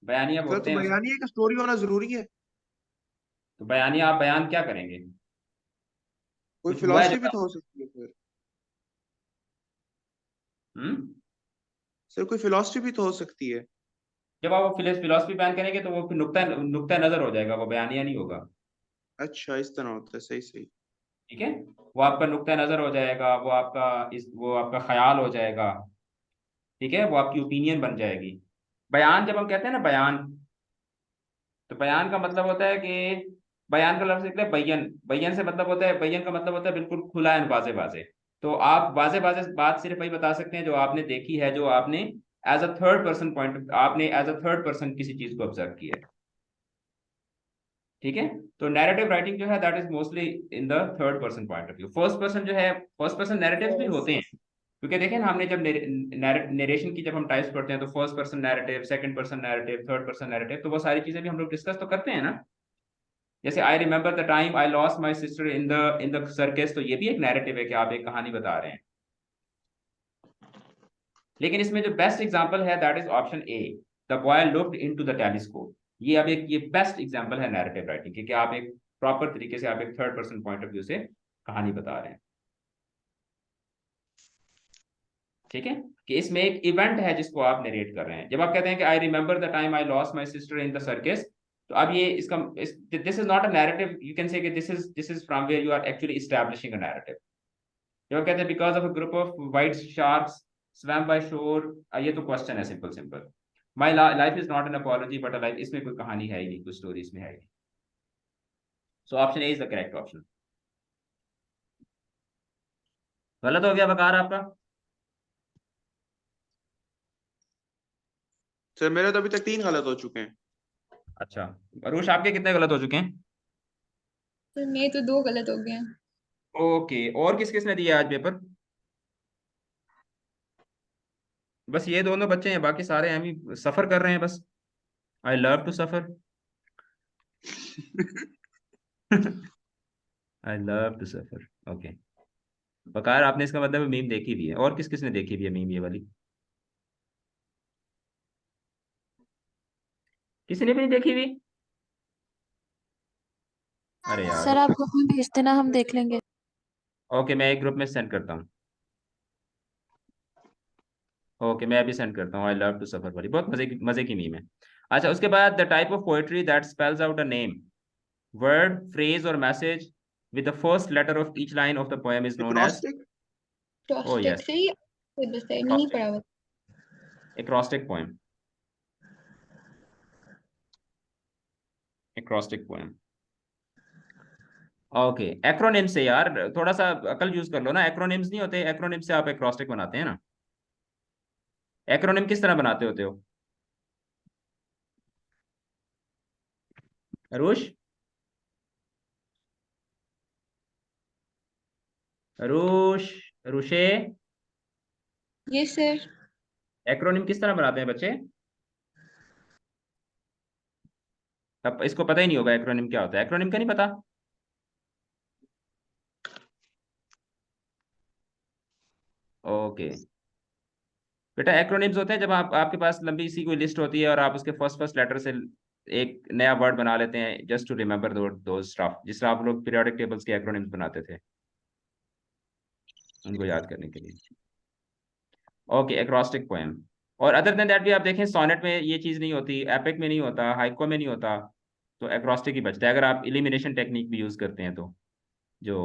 S2: बयानिया
S3: सर
S2: बोलते
S3: तो
S2: हैं उसे।
S3: बयानिया का स्टोरी होना जरूरी है?
S2: तो बयानिया, आप बयान क्या करेंगे?
S3: कोई
S2: कुछ हुआ है
S3: फिलॉसफी भी
S2: जब?
S3: तो हो सकती है सर।
S2: हम्म,
S3: सर कोई फिलॉसफी भी तो हो सकती है।
S2: जब आप फिलोसफी बयान करेंगे तो वो फिर नुक्ता नुक्ता नजर हो जाएगा, वो बयानिया नहीं होगा।
S3: अच्छा इस तरह होता है, सही सही।
S2: ठीक है, वो आपका नुक्ता नजर हो जाएगा, वो आपका ख्याल हो जाएगा। ठीक है, वो आपकी ओपिनियन बन जाएगी। बयान जब हम कहते हैं ना बयान, तो बयान का मतलब होता है कि बयान का लफ्ज निकला है बयन। बयन से मतलब होता है, बयन का मतलब होता है बिल्कुल खुला एंड वाजे वाजे। तो आप वाजे वाजे बात सिर्फ वही बता सकते हैं जो आपने देखी है, जो आपने as a third person point, आपने एज अ थर्ड पर्सन किसी चीज को ऑब्जर्व किया है। ठीक है, तो नैरेटिव राइटिंग जो है that is mostly in the third person point of view. First person जो है, फर्स्ट पर्सन नैरेटिव्स भी होते हैं, क्योंकि देखें ना, हमने जब नरेशन की जब हम टाइप्स पढ़ते हैं तो first person narrative, second person narrative, third person narrative, तो वो सारी चीजें भी हम लोग डिस्कस तो करते हैं ना। जैसे आई remember the time I lost my sister in the circus, तो ये भी एक नैरेटिव है कि आप एक कहानी बता रहे हैं। लेकिन इसमें जो बेस्ट एग्जांपल है that is option A, the boy looked into the telescope. ये अब एक ये बेस्ट एग्जांपल है नैरेटिव राइटिंग की, कि आप एक प्रॉपर तरीके से आप एक third person point of view से कहानी बता रहे हैं। ठीक है, कि इसमें एक इवेंट है जिसको आप नरेट कर रहे हैं। जब आप कहते हैं कि I remember the time I lost my sister in the circus, तो अब ये इसका this is not a narrative, you can say this is from where you are actually establishing a narrative. जब आप कहते हैं because of a group of white sharks swam by shore, ये तो क्वेश्चन है simple simple. My life is not an apology but a life, इसमें कोई कहानी है ही नहीं, कोई स्टोरी इसमें है ही नहीं। So option A is the correct option. गलत हो गया बकार आपका?
S3: सर मेरे तो अभी तक 3 गलत हो चुके हैं।
S2: अच्छा, अरुष आपके कितने गलत हो चुके हैं?
S1: तो मेरे तो 2 गलत हो गए हैं।
S2: ओके, और किस किसने दिया आज पेपर? बस ये दोनों बच्चे हैं, बाकी सारे हम ही सफर कर रहे हैं बस। I love to suffer. I love to suffer. Okay, Bakar आपने इसका मतलब मीम देखी भी है, और किस किसने देखी भी है मीम ये वाली? किसी ने भी नहीं देखी हुई? अरे यार,
S5: सर आप ग्रुप में भेज देना, हम देख लेंगे।
S2: ओके, मैं एक ग्रुप में सेंड करता हूँ। ओके, मैं अभी सेंड करता हूँ। आई लव टू सफर वाली बहुत मजे की मीम है। अच्छा, उसके बाद the type of poetry that spells out a name, word, phrase और message with the first letter of each line of the poem is known as
S3: acrostic.
S1: Acrostic
S2: yes.
S1: से ही बस है, नहीं
S2: Acrostic.
S1: पढ़ा हुआ।
S2: Acrostic poem. Acrostic poem. Okay, acronym से यार थोड़ा सा अकल यूज कर लो ना। एक्रोनिम्स नहीं होते, एक्रोनिम से आप एक्रोस्टिक बनाते हैं ना। एक्रोनिम किस तरह बनाते होते हो अरुष? अरुष, रुषे,
S1: यस सर।
S2: एक्रोनिम किस तरह बनाते हैं बच्चे? अब इसको पता ही नहीं होगा एक्रोनिम क्या होता है। एक्रोनिम का नहीं पता? ओके बेटा, एक्रोनिम्स होते हैं जब आपके पास लंबी सी कोई लिस्ट होती है और आप उसके फर्स्ट फर्स्ट लेटर से एक नया वर्ड बना लेते हैं, जस्ट टू रिमेंबर दो स्टफ, जिस तरह आप लोग पीरियोडिक टेबल्स के एक्रोनिम्स बनाते थे उनको याद करने के लिए। Okay, acrostic poem. और अदर देन दैट भी आप देखें, सोनेट में ये चीज़ नहीं होती, एपिक में नहीं होता, हाइको में नहीं होता, तो एक्रोस्टिक ही बचता है अगर आप एलिमिनेशन टेक्निक भी यूज़ करते हैं तो। जो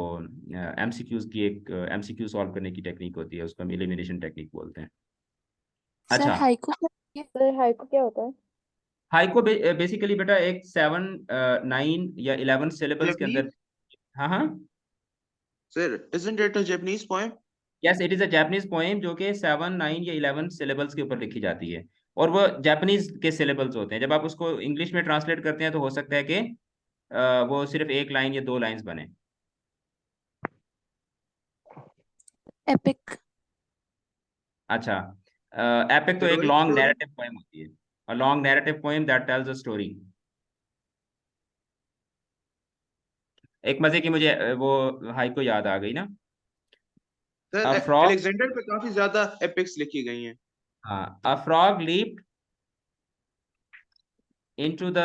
S2: एमसीक्यूज की एक एमसीक्यू सॉल्व करने की टेक्निक होती है उसको हम एलिमिनेशन टेक्निक बोलते हैं।
S5: सर
S2: अच्छा,
S5: हाइकू क्या है?
S4: सर हाइकू क्या होता है?
S2: हाइको बेसिकली बेटा एक 7, 9 या 11 सिलेबल्स के अंदर।
S3: Japanese?
S2: हाँ हाँ,
S3: Sir, isn't it a Japanese poem?
S2: Yes it is a Japanese poem जो कि 7, 9 या 11 सिलेबल्स के ऊपर लिखी जाती है। और वो जापानीज के सिलेबल्स होते हैं। जब आप उसको इंग्लिश में ट्रांसलेट करते हैं तो हो सकता है कि वो सिर्फ एक लाइन या 2 लाइंस बने।
S5: एपिक।
S2: अच्छा, एपिक तो एक
S3: Heroic
S2: long
S3: story?
S2: Narrative poem होती है, a long narrative poem that tells a story. एक मजे की मुझे वो हाइको याद आ गई ना।
S3: Sir,
S2: अ फ्रॉग,
S3: Alexander पे काफी ज्यादा epics लिखी गई हैं।
S2: हाँ, a frog leaped into the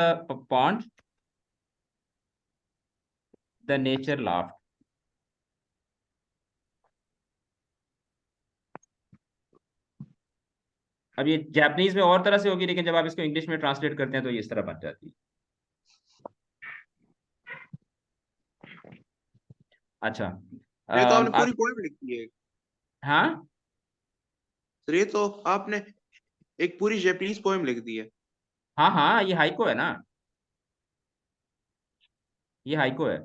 S2: pond, the nature laughed. अब ये जापानीज में और तरह से होगी, लेकिन जब आप इसको इंग्लिश में ट्रांसलेट करते हैं तो ये इस तरह बन जाती है। अच्छा,
S3: ये तो आपने पूरी
S2: आप,
S3: पोएम लिखी है।
S2: हाँ
S3: सर ये तो आपने एक पूरी जापानीज पोएम लिख दी है।
S2: हाँ हाँ, ये हाइको है ना, ये हाइको है।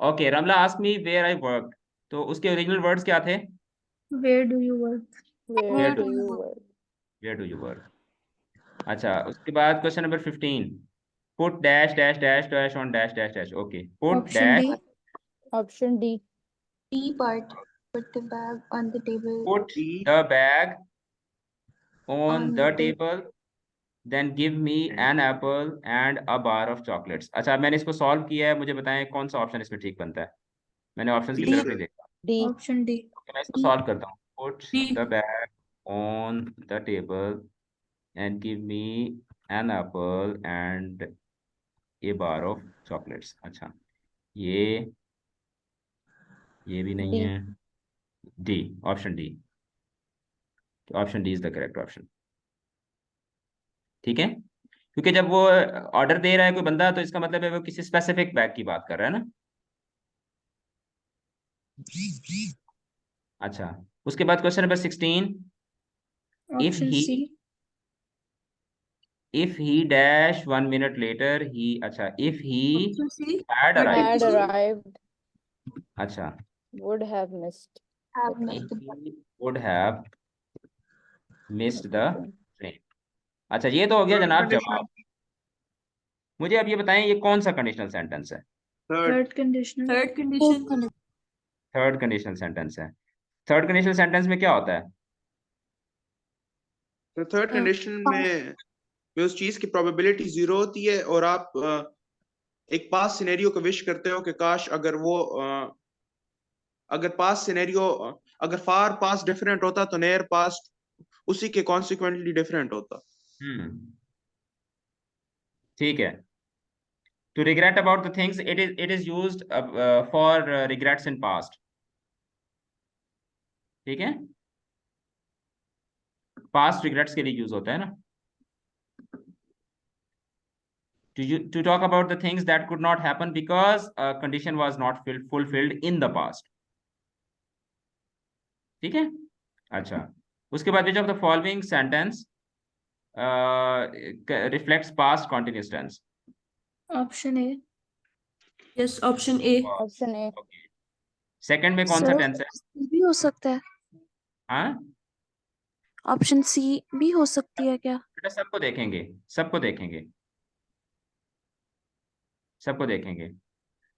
S2: Okay, Ramla ask me where I work, तो उसके ओरिजिनल वर्ड्स क्या थे?
S7: Where do you work?
S2: Where
S4: where
S2: do
S4: do you work?
S2: Where do you work. अच्छा, उसके बाद question number 15, put dash dash dash dash on dash dash dash. Okay, put
S7: Option
S2: dash,
S7: D.
S4: Option D.
S1: D part, put the bag on the table,
S2: put
S3: D
S2: the bag on
S1: on
S2: the
S1: the table.
S2: Table, then give me an apple and a bar of chocolates. अच्छा, मैंने इसको सॉल्व किया है, मुझे बताएं कौन सा ऑप्शन इसमें ठीक बनता है। मैंने ऑप्शंस की
S3: D
S2: तरफ
S3: sir।
S2: नहीं देखा।
S4: डी।
S7: Option D.
S2: तो मैं इसको सॉल्व करता हूँ। Put
S6: D.
S2: The bag on the table and give me an apple and a bar of chocolates. अच्छा, ये ये भी नहीं
S4: डी।
S2: है। D, option D, option D is the correct option. ठीक है, क्योंकि जब वो ऑर्डर दे रहा है कोई बंदा तो इसका मतलब है वो किसी स्पेसिफिक बैग की बात कर रहा है ना। अच्छा, उसके बाद question number 16, if
S7: Option
S2: he
S7: C.
S2: dash 1 minute later he, अच्छा, if he
S6: Option C.
S2: had
S6: Third
S2: arrived,
S4: had
S6: condition.
S4: Arrived,
S2: अच्छा,
S4: would have missed
S1: Have
S4: the
S1: missed
S2: if
S1: the
S4: train.
S1: bus.
S2: he would have missed the
S4: train.
S2: train। अच्छा, ये तो हो गया
S3: third
S2: जनाब
S3: conditional।
S2: जवाब। मुझे अब ये बताएं ये कौन सा कंडीशनल सेंटेंस है?
S3: Third।
S7: Third conditional.
S6: Third condition.
S2: Third conditional sentence है। थर्ड कंडीशनल सेंटेंस में क्या होता है?
S3: तो थर्ड कंडीशन में उस चीज की प्रोबेबिलिटी 0 होती है और आप एक पास सिनेरियो को विश करते हो कि काश अगर वो अगर पास सिनेरियो अगर फार पास डिफरेंट होता तो नियर पास्ट उसी के कॉन्सिक्वेंटली डिफरेंट होता।
S2: हम्म, ठीक है। To regret about the things, it is used for regrets in past। ठीक है, पास्ट रिग्रेट्स के लिए यूज होता है ना। to talk about the things that could not happen because a condition was not fulfilled in the past. ठीक है? अच्छा, उसके बाद which of the following sentence reflects past continuous tense?
S7: Option A.
S6: Yes, option A.
S4: Option A.
S2: Okay. Second में कौन सा
S5: सर
S2: टेंस है?
S5: सी भी हो सकता है,
S2: हाँ
S5: ऑप्शन सी भी हो सकती है क्या?
S2: बेटा, सबको देखेंगे, सबको देखेंगे, सबको देखेंगे.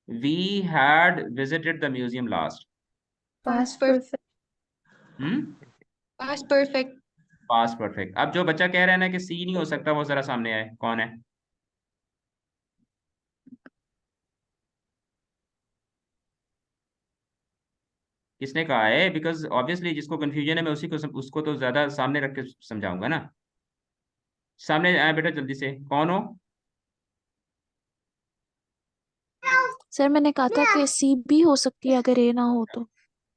S2: We had visited the museum last.
S7: Past
S1: perfect.
S7: Perfect.
S1: Past perfect.
S2: Past perfect. अब जो बच्चा कह रहा है ना कि सी नहीं हो सकता, वो जरा सामने आए, कौन है? किसने कहा है? बिकॉज ऑब्वियसली जिसको कंफ्यूजन है मैं उसी को उसको तो ज्यादा सामने रख के समझाऊंगा ना. सामने आए बेटा जल्दी से, कौन हो?
S5: सर मैंने कहा था कि सी भी हो सकती है अगर ए ना हो तो.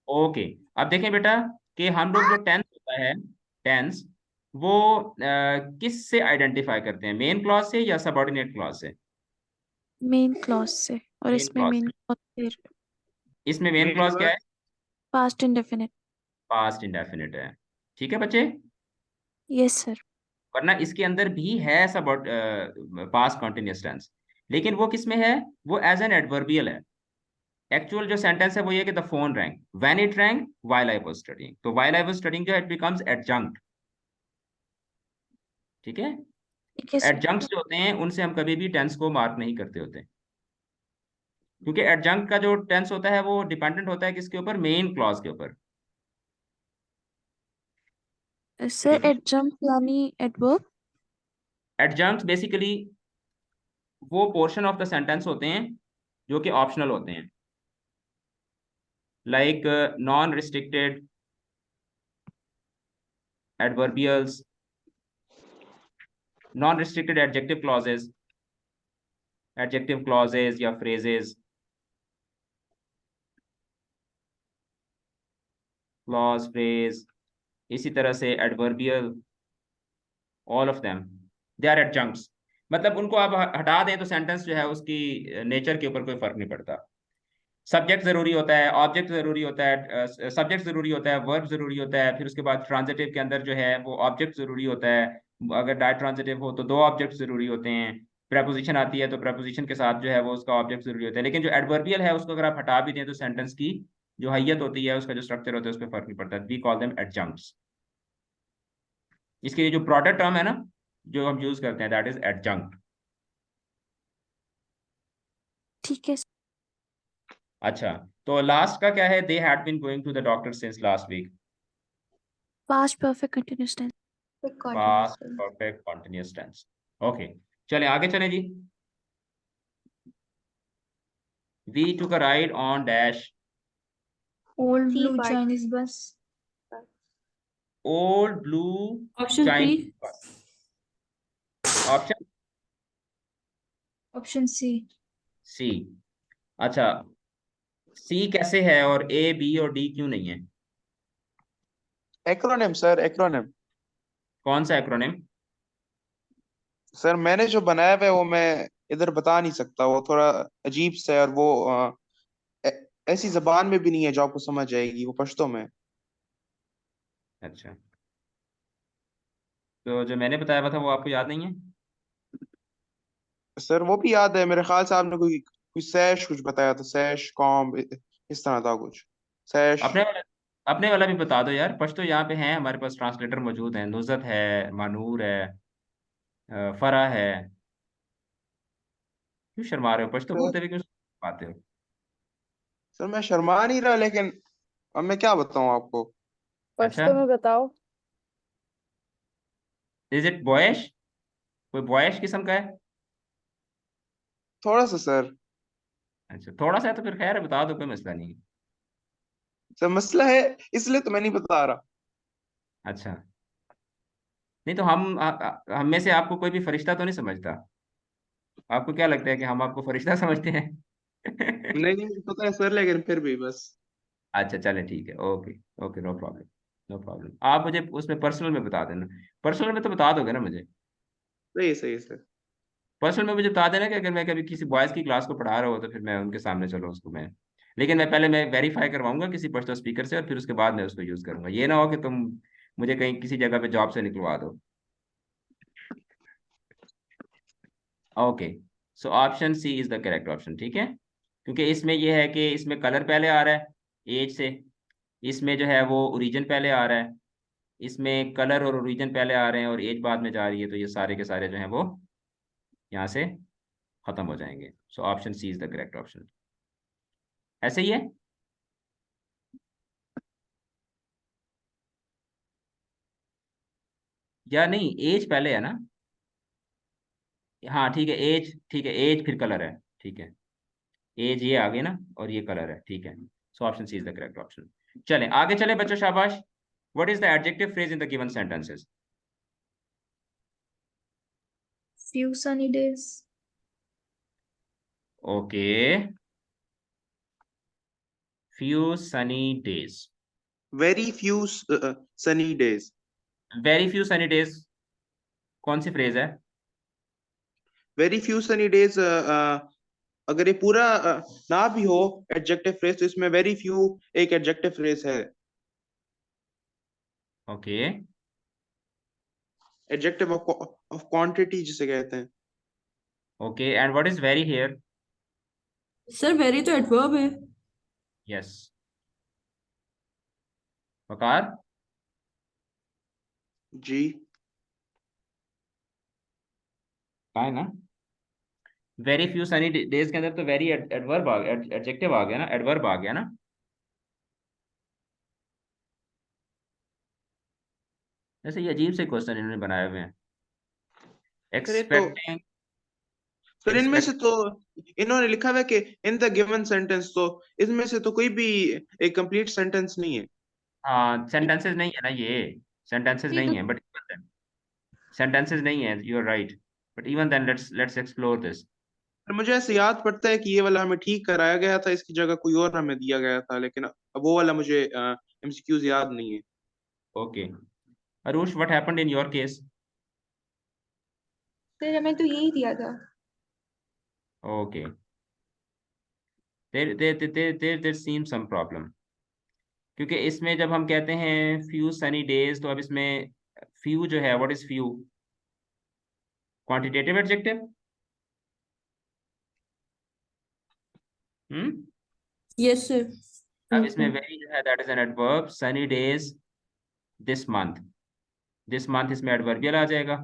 S2: ओके. अब देखें बेटा कि हम लोग जो टेंस होता है, टेंस वो किस से आइडेंटिफाई करते हैं, मेन क्लॉज से या सबऑर्डिनेट क्लॉज से?
S5: मेन क्लॉज से, और
S2: मेन
S5: इसमें
S2: क्लॉज
S5: मेन
S2: से.
S5: क्लॉज फिर
S2: इसमें मेन क्लॉज क्या है?
S5: Past indefinite.
S2: पास्ट इंडेफिनिट है. ठीक है बच्चे,
S5: यस सर.
S2: वरना इसके अंदर भी है सब पास्ट कंटिन्यूअस टेंस, लेकिन वो किस में है? वो एज एन एडवर्बियल है. एक्चुअल जो सेंटेंस है वो ये कि the phone wrong when it wrong while I was studying. तो व्हाइल आई वाज स्टडीइंग जो है इट बिकम्स एडजंक्ट. ठीक है?
S5: ठीक है सर.
S2: एडजंक्ट्स जो होते हैं उनसे हम कभी भी टेंस को मार्क नहीं करते होते, क्योंकि एडजंक्ट का जो टेंस होता है वो डिपेंडेंट होता है किसके ऊपर? मेन क्लॉज के ऊपर.
S5: सर
S2: ठीक है?
S5: एडजंक्ट यानी एडवर्ब.
S2: एडजंक्ट्स बेसिकली वो पोर्शन ऑफ द सेंटेंस होते हैं जो कि ऑप्शनल होते हैं, like non restricted adverbials, non restricted adjective clauses या फ्रेजेस, क्लॉज, फ्रेज, इसी तरह से adverbial, all of them they are adjuncts. मतलब उनको आप हटा दें तो सेंटेंस जो है उसकी नेचर के ऊपर कोई फर्क नहीं पड़ता. सब्जेक्ट जरूरी होता है, ऑब्जेक्ट जरूरी होता है, सब्जेक्ट जरूरी होता है, वर्ब जरूरी होता है, फिर उसके बाद ट्रांजिटिव के अंदर जो है वो ऑब्जेक्ट जरूरी होता है. अगर डायट ट्रांजिटिव हो तो दो ऑब्जेक्ट जरूरी होते हैं. प्रेपोजिशन आती है तो प्रेपोजिशन के साथ जो है वो उसका ऑब्जेक्ट जरूरी होता है. लेकिन जो एडवर्बियल है उसको अगर आप हटा भी दें तो सेंटेंस की जो हैयत होती है, उसका जो स्ट्रक्चर होता है, उस पर फर्क नहीं पड़ता. We call them adjuncts. इसके लिए जो प्रोडक्ट टर्म है ना जो हम यूज करते हैं, दैट इज एडजंक्ट.
S5: ठीक है.
S2: अच्छा, तो लास्ट का क्या है? They had been going to the doctor since last week.
S5: Past perfect continuous tense.
S1: Perfect continuous
S2: past
S1: tense.
S2: Perfect continuous tense. Okay, चलें आगे चलें जी. We took a ride on dash.
S7: Old
S1: C
S7: blue
S1: part.
S7: Chinese bus.
S2: Old blue
S6: Option
S2: Chinese.
S6: C.
S2: Option
S7: option C.
S2: C. अच्छा, सी कैसे है और ए, बी और डी क्यों नहीं है?
S3: Acronym sir, acronym.
S2: कौन सा एक्रोनिम?
S3: सर मैंने जो बनाया हुआ है वो मैं इधर बता नहीं सकता, वो थोड़ा अजीब सा है, और वो ऐसी जबान में भी नहीं है जो आपको समझ आएगी, वो पश्तो में.
S2: अच्छा, तो जो मैंने बताया हुआ था वो आपको याद नहीं है?
S3: सर वो भी याद है, मेरे ख्याल से आपने कोई कोई सैश कुछ बताया था, सैश कॉम्ब इस तरह था कुछ. सैश.
S2: अपने वाला भी बता दो यार. पश्तो यहाँ पे हैं, हमारे पास ट्रांसलेटर मौजूद हैं. नुज़त है, मानूर है, फरा है. क्यों शर्मा रहे हो? पश्तो
S3: सर,
S2: बोलते हुए क्यों पाते हो?
S3: सर मैं शर्मा नहीं रहा, लेकिन अब मैं क्या बताऊं आपको.
S2: अच्छा,
S4: पश्तो में बताओ.
S2: Is it boyish? कोई बॉयश किस्म का है?
S3: थोड़ा सा सर.
S2: अच्छा, थोड़ा सा है तो फिर खैर है, बता दो, कोई मसला नहीं है.
S3: सर मसला है, इसलिए तो मैं नहीं बता रहा.
S2: अच्छा, नहीं तो हम में से आपको कोई भी फरिश्ता तो नहीं समझता? आपको क्या लगता है कि हम आपको फरिश्ता समझते हैं?
S3: नहीं नहीं, मुझे पता है सर, लेकिन फिर भी बस.
S2: अच्छा चले, ठीक है. Okay, okay, no problem, no problem. आप मुझे उसमें पर्सनल में बता देना. पर्सनल में तो बता दोगे ना मुझे?
S3: सही है, सही है सर.
S2: पर्सनल में मुझे बता देना कि अगर मैं कभी किसी बॉयज की क्लास को पढ़ा रहा हो तो फिर मैं उनके सामने चलो उसको मैं, लेकिन मैं पहले मैं वेरीफाई करवाऊंगा किसी पश्तो स्पीकर से और फिर उसके बाद मैं उसको यूज करूंगा। ये ना हो कि तुम मुझे कहीं किसी जगह पे जॉब से निकलवा दो। Okay, so option C is the correct option, ठीक है। क्योंकि इसमें ये है कि इसमें कलर पहले आ रहा है एज से, इसमें जो है वो ओरिजिन पहले आ रहा है, इसमें कलर और ओरिजिन पहले आ रहे हैं और एज बाद में जा रही है, तो ये सारे के सारे जो हैं वो यहाँ से खत्म हो जाएंगे। So option C is the correct option. ऐसे ही है। या नहीं, एज पहले है ना। हाँ ठीक है, एज ठीक है, एज फिर कलर है, ठीक है। एज ये आ गई ना और ये कलर है, ठीक है। So option C is the correct option. चलें आगे चले बच्चों, शाबाश। What is the adjective phrase in the given sentences?
S7: few sunny days,
S2: okay, few sunny days.
S3: very few sunny days.
S2: Very few sunny days कौन सी फ्रेज है?
S3: very few sunny days अगर ये पूरा ना भी हो एडजेक्टिव फ्रेज तो इसमें very few एक एडजेक्टिव फ्रेज है।
S2: ओके,
S3: एडजेक्टिव ऑफ क्वांटिटी जिसे कहते हैं।
S2: Okay, and what is very here?
S6: Sir very तो एडवर्ब है।
S2: यस, वकार।
S3: जी
S2: है ना, वेरी फ्यू सनी डेज के अंदर तो वेरी एडवर्ब आ गया, एडजेक्टिव आ गया ना, एडवर्ब आ गया ना। जैसे ये अजीब से क्वेश्चन इन्होंने बनाए हुए हैं।
S3: सर ये तो
S2: एक्सपेक्टिंग,
S3: सर इनमें से
S2: एक्सपेक्ट,
S3: तो इन्होंने लिखा हुआ है कि इन द गिवन सेंटेंस, तो इसमें से तो कोई भी एक कंप्लीट सेंटेंस नहीं है।
S2: हाँ सेंटेंसेस नहीं है ना ये, सेंटेंसेस
S1: ये
S2: नहीं
S1: तो
S2: है, बट सेंटेंसेस नहीं है, you are right, but even then let's explore this.
S3: पर मुझे ऐसे याद पड़ता है कि ये वाला हमें ठीक कराया गया था, इसकी जगह कोई और हमें दिया गया था, लेकिन अब वो वाला मुझे एमसीक्यूज याद नहीं है।
S2: Okay, Arush what happened in your case?
S1: Sir हमें तो यही दिया था।
S2: Okay, there seem some problem, क्योंकि इसमें जब हम कहते हैं फ्यू सनी डेज तो अब इसमें फ्यू जो है, what is few? Quantitative adjective. Hmm,
S6: yes sir.
S2: अब इसमें वेरी जो है that is an adverb, Sunny days this month, this month इसमें एडवर्बियल आ जाएगा।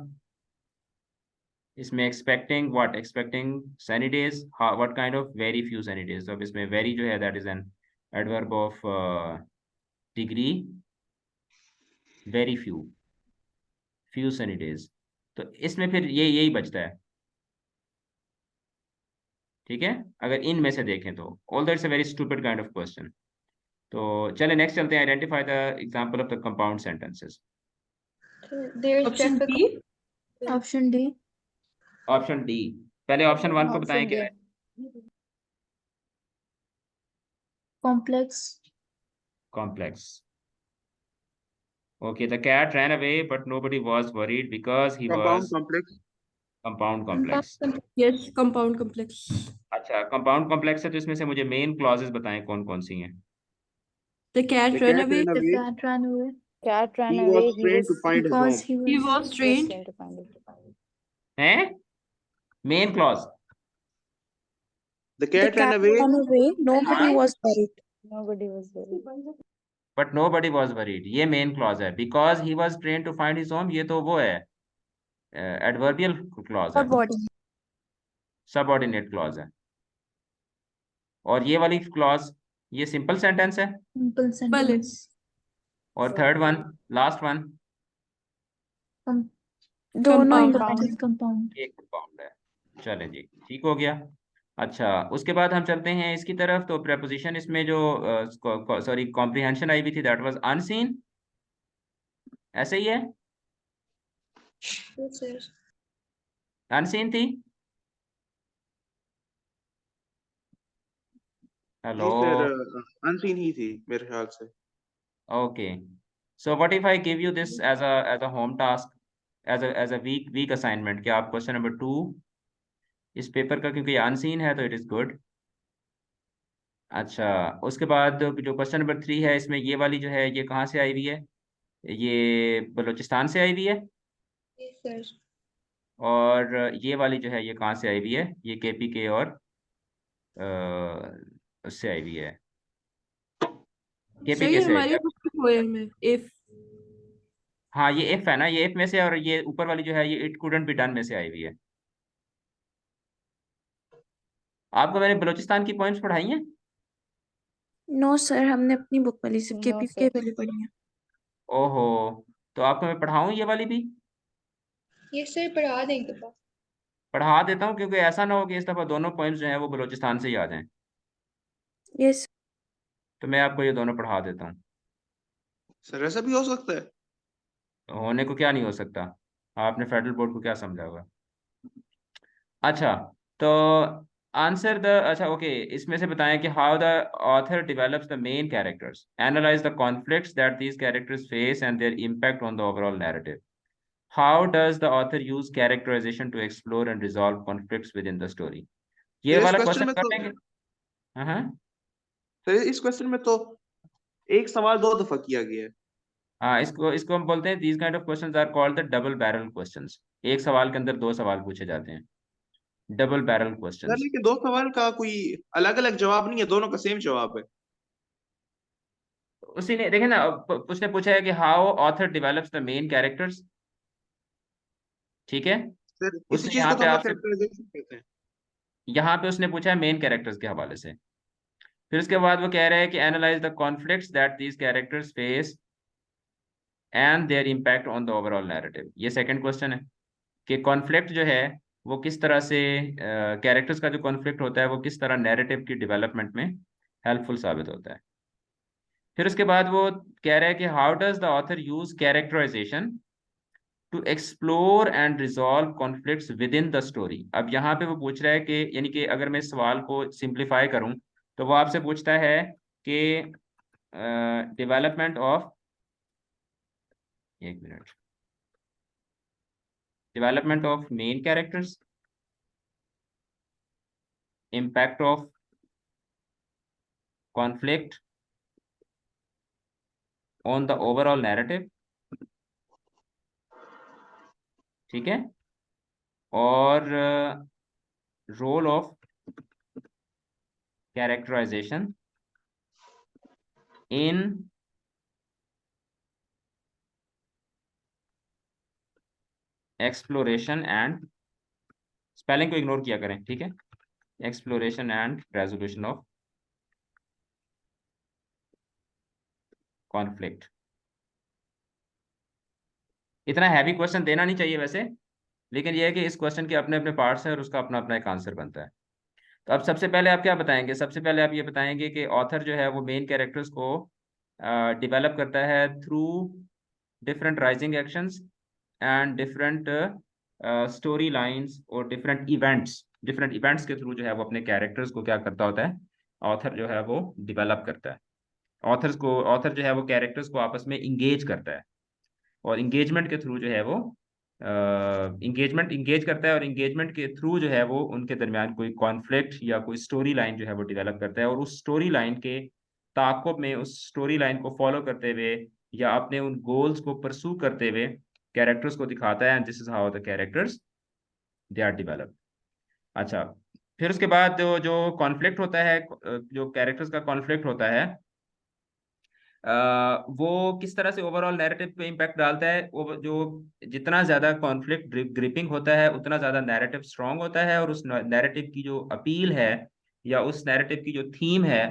S2: इसमें expecting what, expecting Sunny days, what kind of, very few sunny days, तो अब इसमें वेरी जो है that is an adverb of degree, very few, few sunny days, तो इसमें फिर ये यही बचता है, ठीक है। अगर इनमें से देखें तो although it's a very stupid kind of question. तो चले नेक्स्ट चलते हैं, identify the example of the compound sentences.
S1: There's
S6: option
S1: traffic.
S6: B.
S7: option D,
S2: option D, पहले ऑप्शन वन को बताएं
S4: ऑप्शन
S2: क्या
S4: डी।
S2: है?
S7: complex,
S2: complex. Okay, the cat ran away, but nobody was worried because he
S3: compound
S2: was
S3: complex.
S2: compound
S1: Compound
S2: complex.
S6: Yes compound complex.
S2: अच्छा, कंपाउंड कॉम्प्लेक्स है तो इसमें से मुझे मेन क्लॉजेस बताएं कौन कौन सी हैं?
S6: The cat
S3: The
S6: ran
S3: cat
S6: away.
S3: ran
S7: the
S3: away.
S7: cat ran away
S4: Cat ran
S3: He
S4: away.
S3: was
S4: He
S3: trained
S4: was
S3: to find his
S7: because
S3: home.
S7: he
S6: he
S7: was
S6: was
S4: was
S6: trained.
S4: trained to find it.
S2: हैं, main clause.
S3: The
S8: The
S3: cat ran
S8: cat
S3: away.
S8: ran away. Nobody
S2: हाँ,
S8: was worried.
S4: Nobody was there.
S2: But nobody was worried, ये मेन क्लॉज है। because he was trained to find his home, ये तो वो है एडवर्बियल क्लॉज है,
S8: Subordinate.
S2: सबऑर्डिनेट क्लॉज है। और ये वाली क्लॉज ये सिंपल सेंटेंस है।
S7: simple
S6: भले
S7: sentence.
S2: और third one, last one,
S7: Com-
S8: दोनों
S6: Compound.
S8: independent.
S7: compound.
S2: ये कंपाउंड है। चले जी, ठीक हो गया। अच्छा, उसके बाद हम चलते हैं इसकी तरफ। तो प्रेपोजिशन इसमें जो सॉरी कॉम्प्रिहेंशन आई हुई थी दैट वाज अनसीन, ऐसे ही है,
S1: Yes, sir.
S2: अनसीन थी। हेलो,
S3: जी सर, अनसीन ही थी मेरे ख्याल से।
S2: Okay, so what if I give you this as a home task, as a week assignment, क्या आप क्वेश्चन नंबर 2 इस पेपर का, क्योंकि ये अनसीन है तो इट इज गुड। अच्छा, उसके बाद जो क्वेश्चन नंबर 3 है, इसमें ये वाली जो है ये कहाँ से आई हुई है? ये बलूचिस्तान से आई हुई है।
S1: Yes, sir.
S2: और ये वाली जो है ये कहाँ से आई हुई है? ये KPK और उससे आई हुई है,
S6: सर
S2: KPK
S6: ये
S2: से आई हुई
S6: हमारी
S2: है।
S6: पोएम है इफ।
S2: हाँ, ये इफ है ना, ये इफ में से, और ये ऊपर वाली जो है ये इट कुडंट बी डन में से आई हुई है। आपको मैंने बलूचिस्तान की पॉइंट्स पढ़ाई हैं?
S5: नो सर, हमने अपनी बुक वाली से
S4: नो
S5: केपीके
S4: सर।
S5: वाली पढ़ी है।
S2: ओहो, तो आपको मैं पढ़ाऊँ ये वाली भी?
S1: Yes, sir. पढ़ा दें एक दफा।
S2: पढ़ा देता हूँ, क्योंकि ऐसा ना हो कि इस दफ़ा दोनों पॉइंट्स जो हैं वो बलूचिस्तान से ही आ जाएं।
S5: यस।
S2: तो मैं आपको ये दोनों पढ़ा देता हूँ।
S3: सर ऐसा भी हो सकता है?
S2: होने को क्या नहीं हो सकता? आपने फेडरल बोर्ड को क्या समझा होगा? अच्छा, तो आंसर द, अच्छा ओके, इसमें से बताएं कि how the author develops the main characters, analyse the conflicts that these characters face and their impact on the overall narrative. How does the author use characterisation to explore and resolve conflicts within the story? ये
S3: सर इस
S2: वाला
S3: क्वेश्चन
S2: क्वेश्चन
S3: में
S2: कर
S3: तो
S2: लेंगे। हाँ
S3: सर इस क्वेश्चन में तो एक सवाल 2 दफा किया गया है।
S2: हाँ, इसको इसको हम बोलते हैं, these kind of questions are called the double barrel questions. एक सवाल के अंदर दो सवाल पूछे जाते हैं, डबल बैरल
S3: सर
S2: क्वेश्चंस।
S3: लेकिन 2 सवाल का कोई अलग अलग जवाब नहीं है, दोनों का सेम जवाब है।
S2: उसी ने देखे ना, उसने पूछा है कि how author develops the main characters, ठीक है।
S3: सर किसी
S2: उसने
S3: चीज
S2: यहाँ
S3: को तो
S2: पे
S3: हम लोग
S2: आपसे,
S3: कैरेक्टराइजेशन कहते हैं।
S2: यहाँ पे उसने पूछा है मेन कैरेक्टर्स के हवाले से। फिर उसके बाद वो कह रहे हैं कि analyse the conflicts that these characters face and their impact on the overall narrative. ये सेकंड क्वेश्चन है कि कॉन्फ्लिक्ट जो है वो किस तरह से, कैरेक्टर्स का जो कॉन्फ्लिक्ट होता है वो किस तरह नैरेटिव की डेवलपमेंट में हेल्पफुल साबित होता है। फिर उसके बाद वो कह रहे हैं कि how does the author use characterisation to explore and resolve conflicts within the story. अब यहाँ पे वो पूछ रहा है कि, यानी कि अगर मैं इस सवाल को सिंप्लीफाई करूं तो वो आपसे पूछता है कि डेवलपमेंट ऑफ, एक minute, development of main characters, impact of conflict on the overall narrative, ठीक है, और role of characterisation in exploration and, spelling को इग्नोर किया करें, ठीक है, exploration and resolution of conflict. इतना हैवी क्वेश्चन देना नहीं चाहिए वैसे, लेकिन यह है कि इस क्वेश्चन के अपने अपने पार्ट्स हैं और उसका अपना अपना एक आंसर बनता है। तो अब सबसे पहले आप क्या बताएंगे? सबसे पहले आप ये बताएंगे कि ऑथर जो है वो मेन कैरेक्टर्स को डेवलप करता है through different rising actions and different story lines और डिफरेंट इवेंट्स के थ्रू जो है वो अपने कैरेक्टर्स को क्या करता होता है, ऑथर जो है वो डिवेलप करता है। ऑथर जो है वो कैरेक्टर्स को आपस में इंगेज करता है, और इंगेजमेंट के थ्रू जो है वो इंगेज करता है, और इंगेजमेंट के थ्रू जो है वो उनके दरमियान कोई कॉन्फ्लिक्ट या कोई स्टोरी लाइन जो है वो डेवलप करता है, और उस स्टोरी लाइन के ताक़ुब में, उस स्टोरी लाइन को फॉलो करते हुए या अपने उन गोल्स को परसू करते हुए कैरेक्टर्स को दिखाता है, and this is how the characters they are developed. अच्छा, फिर उसके बाद जो जो कॉन्फ्लिक्ट होता है, जो कैरेक्टर्स का कॉन्फ्लिक्ट होता है, वो किस तरह से ओवरऑल नैरेटिव पे इम्पैक्ट डालता है। वो जो जितना ज्यादा कॉन्फ्लिक्ट ग्रिपिंग होता है उतना ज्यादा नैरेटिव स्ट्रांग होता है, और उस नैरेटिव की जो अपील है या उस नैरेटिव की जो थीम है,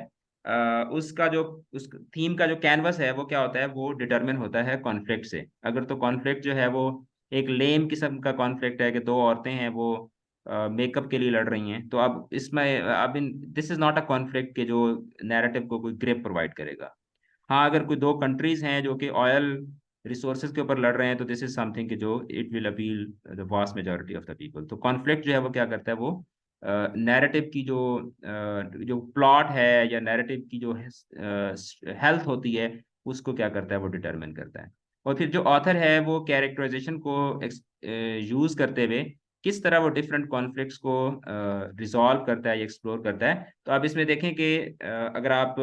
S2: उसका जो उस थीम का जो कैनवस है वो क्या होता है, वो डिटरमिन होता है कॉन्फ्लिक्ट से। अगर तो कॉन्फ्लिक्ट जो है वो एक लेम किस्म का कॉन्फ्लिक्ट है कि दो औरतें हैं वो मेकअप के लिए लड़ रही हैं, तो अब इसमें, अब in this is not a conflict के जो नैरेटिव को कोई ग्रिप प्रोवाइड करेगा। हाँ, अगर कोई दो कंट्रीज हैं जो कि ऑयल रिसोर्सेज के ऊपर लड़ रहे हैं तो दिस इज समथिंग कि जो it will appeal the vast majority of the people. तो कॉन्फ्लिक्ट जो है वो क्या करता है, वो नैरेटिव की जो प्लॉट है या नैरेटिव की जो हेल्थ होती है उसको क्या करता है, वो डिटरमिन करता है। और फिर जो ऑथर है वो कैरेक्टराइजेशन को यूज करते हुए किस तरह वो डिफरेंट कॉन्फ्लिक्ट्स को रिजॉल्व करता है, एक्सप्लोर करता है। तो आप इसमें देखें कि अगर आप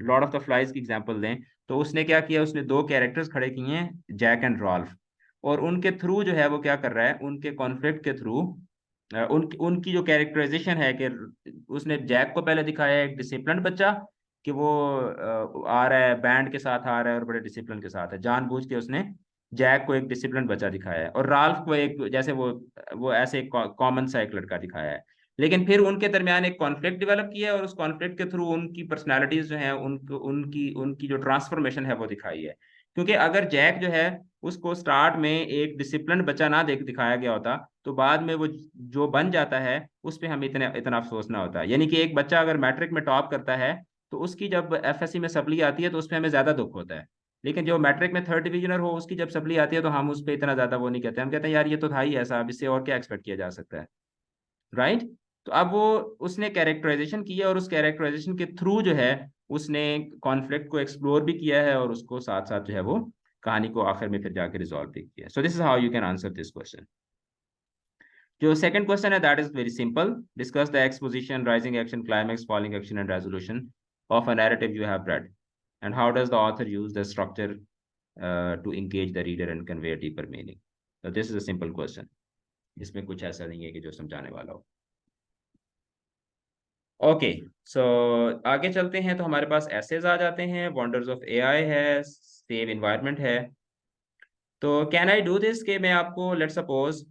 S2: लॉर्ड ऑफ द फ्लाइज की एग्जांपल दें, तो उसने क्या किया, उसने दो कैरेक्टर्स खड़े किए हैं, जैक एंड रॉल्फ, और उनके थ्रू जो है वो क्या कर रहा है, उनके कॉन्फ्लिक्ट के थ्रू उनकी जो कैरेक्टराइजेशन है कि उसने जैक को पहले दिखाया एक डिसिप्लिन बच्चा, कि वो आ रहा है बैंड के साथ आ रहा है और बड़े डिसिप्लिन के साथ है, जानबूझ के उसने जैक को एक डिसिप्लिन बच्चा दिखाया है, और राल्फ को एक जैसे वो ऐसे एक कॉमन सा एक लड़का दिखाया है। लेकिन फिर उनके दरमियान एक कॉन्फ्लिक्ट डेवलप किया है, और उस कॉन्फ्लिक्ट के थ्रू उनकी पर्सनालिटीज जो है, उनकी उनकी जो ट्रांसफॉर्मेशन है वो दिखाई है। क्योंकि अगर जैक जो है उसको स्टार्ट में एक डिसिप्लिन बच्चा ना दिखाया गया होता, तो बाद में वो जो बन जाता है उस पर हमें इतना इतना अफसोस ना होता। यानी कि एक बच्चा अगर मैट्रिक में टॉप करता है, तो उसकी जब एफएससी में सप्ली आती है तो उस पर हमें ज्यादा दुख होता है। लेकिन जो मैट्रिक में थर्ड डिविजनर हो, उसकी जब सप्ली आती है तो हम उस पर इतना ज्यादा वो नहीं कहते, हम कहते हैं यार ये तो था ही ऐसा, अब इससे और क्या एक्सपेक्ट किया जा सकता है, राइट। तो अब वो उसने कैरेक्टराइजेशन की है, और उस कैरेक्टराइजेशन के थ्रू जो है उसने कॉन्फ्लिक्ट को एक्सप्लोर भी किया है, और उसको साथ साथ जो है वो कहानी को आखिर में फिर जाके रिजॉल्व भी किया। So this is how you can answer this question. जो सेकंड क्वेश्चन है that is very simple, discuss the exposition, rising action, climax, falling action and resolution of a narrative you have read, and how does the author use the structure to engage the reader and convey a deeper meaning. So this is a simple question, इसमें कुछ ऐसा नहीं है कि जो समझाने वाला हो। ओके, सो आगे चलते हैं। तो हमारे पास एसेज आ जाते हैं, वंडर्स ऑफ एआई है, सेव इन्वायरमेंट है। तो कैन आई डू दिस कि मैं आपको लेट सपोज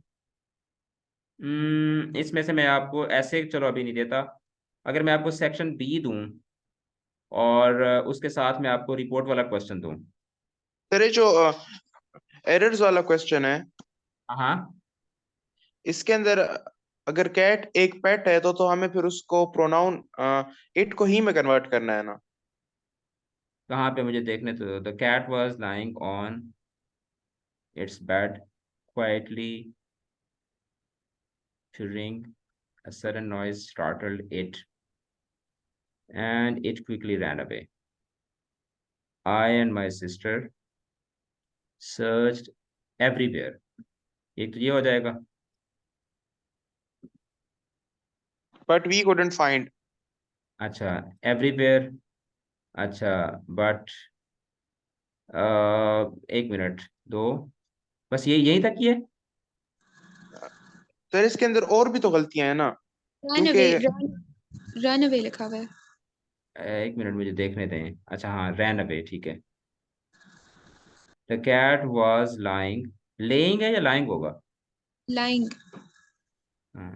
S2: इसमें से मैं आपको ऐसे, चलो अभी नहीं देता, अगर मैं आपको सेक्शन बी दूं और उसके साथ मैं आपको रिपोर्ट वाला क्वेश्चन दूं।
S3: सर ये जो एरर्स वाला क्वेश्चन है,
S2: हाँ,
S3: इसके अंदर अगर कैट एक पेट है तो हमें फिर उसको प्रोनाउन इट को ही में कन्वर्ट करना है ना?
S2: कहाँ पे मुझे देखने तो, the cat was lying on its bed quietly during a sudden noise startled it and it quickly ran away. I and my sister searched everywhere. एक तो ये हो जाएगा।
S3: But we couldn't find.
S2: अच्छा, everywhere, अच्छा, बट एक मिनट दो, बस ये यही तक ही है।
S3: सर इसके अंदर और भी तो गलतियां हैं ना,
S1: रन अवे,
S3: क्योंकि
S1: रन अवे लिखा हुआ है।
S2: एक मिनट मुझे देखने दें। अच्छा हाँ, ran away, ठीक है। The cat was lying, laying है या lying होगा?
S1: लाइंग।
S2: हाँ,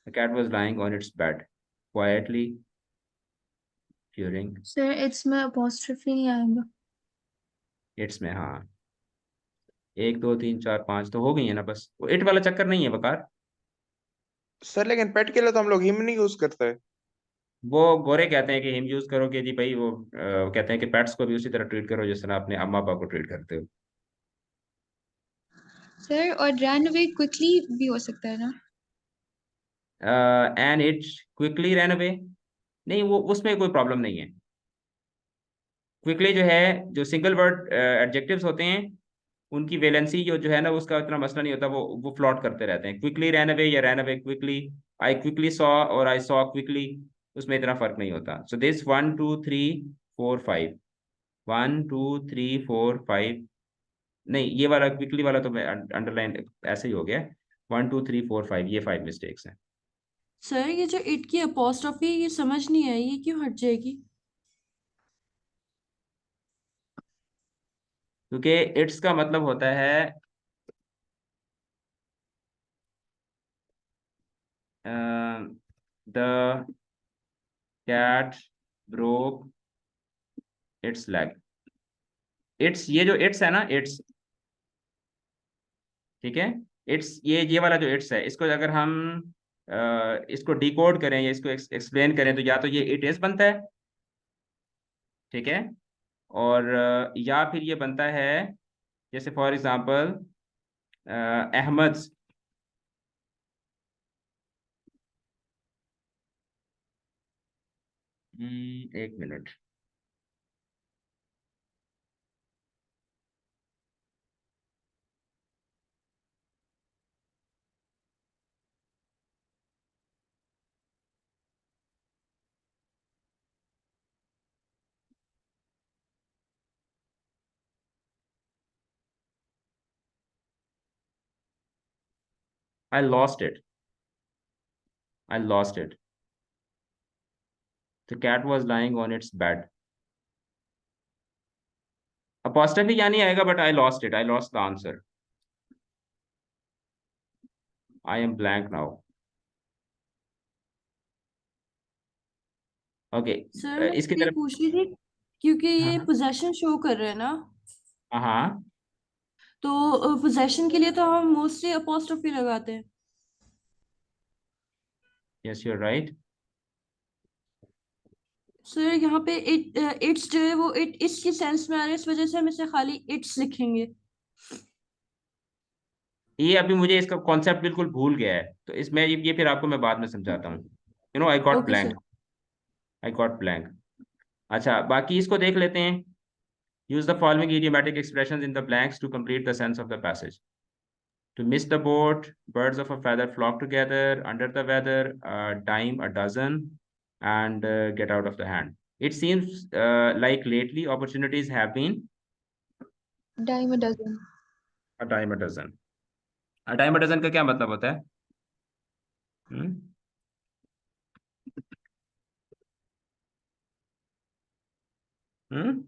S2: the cat was lying on its bed quietly during
S7: sir it's में अपोस्ट्रोफी नहीं आएगा।
S2: its में, हाँ, एक दो तीन चार पांच तो हो गई है ना, बस वो इट वाला चक्कर नहीं है बकार।
S3: सर लेकिन पेट के लिए तो हम लोग हिम नहीं यूज करते।
S2: वो गोरे कहते हैं कि हिम यूज करो कि जी भाई, वो कहते हैं कि पेट्स को भी उसी तरह ट्रीट करो जिस तरह अपने अम्मा पापा को ट्रीट करते हो।
S1: सर और रन अवे क्विकली भी हो सकता है ना?
S2: And it quickly run away, नहीं वो उसमें कोई प्रॉब्लम नहीं है। क्विकली जो है, जो सिंगल वर्ड एडजेक्टिव्स होते हैं उनकी वैलेंसी जो है ना, उसका इतना मसला नहीं होता, वो फ्लॉट करते रहते हैं। क्विकली रैन अवे या ran away quickly, I quickly saw और आई सॉ क्विकली, उसमें इतना फर्क नहीं होता। सो दिस 1 2 3 4 5, 1 2 3 4 5, नहीं ये वाला क्विकली वाला तो मैं अंडरलाइन ऐसे ही हो गया, 1 2 3 4 5, ये 5 मिस्टेक्स हैं।
S6: सर ये जो इट की अपोस्ट्रोफी, ये समझ नहीं आई, ये क्यों हट जाएगी?
S2: क्योंकि इट्स का मतलब होता है the cat broke its leg. Its, ये जो इट्स है ना, इट्स, ठीक है, इट्स, ये वाला जो इट्स है, इसको अगर हम इसको डिकोड करें या इसको एक्सप्लेन करें, तो या तो ये इट इज बनता है, ठीक है, और या फिर ये बनता है जैसे फॉर एग्जांपल अहमद, एक minute, I lost it. I lost it. The cat was lying on its bed. Apostrophe क्या नहीं आएगा, but I lost it. I lost the answer. I am blank now. Okay.
S6: Sir मैं
S2: इसकी
S6: ये
S2: तरफ
S6: पूछ रही थी क्योंकि ये
S2: हाँ
S6: पोजेशन शो कर रहे हैं ना,
S2: हाँ हाँ
S6: तो पोजेशन के लिए तो हम मोस्टली अपोस्ट्रोफी लगाते हैं।
S2: yes you're right.
S6: सर यहाँ पे इट्स जो है वो इट्स की सेंस में आ रहा है, इस वजह से हम इसे खाली इट्स लिखेंगे।
S2: ये अभी मुझे इसका कॉन्सेप्ट बिल्कुल भूल गया है, तो इसमें ये फिर आपको मैं बाद में समझाता हूँ। You know I got
S6: okay
S2: blank.
S6: Sir.
S2: I got blank. अच्छा, बाकी इसको देख लेते हैं। Use the following idiomatic expressions in the blanks to complete the sense of the passage. To miss the boat, birds of a feather flock together, under the weather, a dime a dozen, and get out of the hand. It seems like lately opportunities have been
S1: Dime a dozen.
S2: a dime a dozen. A dime a dozen का क्या मतलब होता है? हम्म हम्म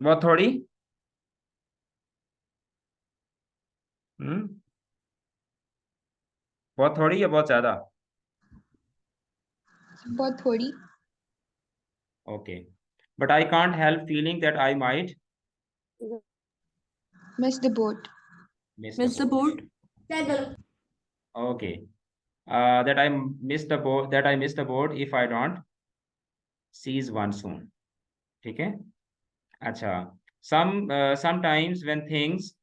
S2: बहुत थोड़ी। हम्म बहुत थोड़ी या बहुत ज्यादा?
S1: बहुत थोड़ी.
S2: Okay, but I can't help feeling that I might
S1: Miss the boat.
S2: miss the
S6: miss the
S2: boat.
S6: Boat.
S2: Okay, that I miss the boat. That I miss the boat if I don't seize one soon. ठीक है। अच्छा, sometimes when things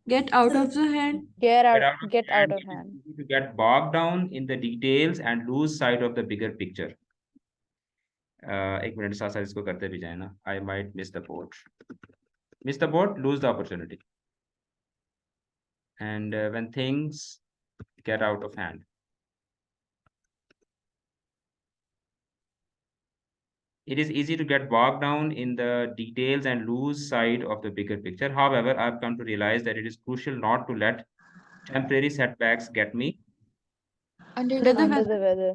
S6: get out of the hand.
S4: Get
S2: get
S4: out,
S2: out of
S4: get out
S2: hand,
S4: of
S2: it is
S4: hand.
S2: easy to get bogged down in the details and lose sight of the bigger picture. एक मिनट, साथ साथ इसको करते भी जाए ना। I might miss the boat. Miss the boat, lose the opportunity. And when things get out of hand. It is easy to get bogged down in the details and lose sight of the bigger picture. However, I've come to realize that it is crucial not to let temporary setbacks get me
S1: Under
S6: Under
S1: the
S6: the
S1: weather.
S4: Under the weather.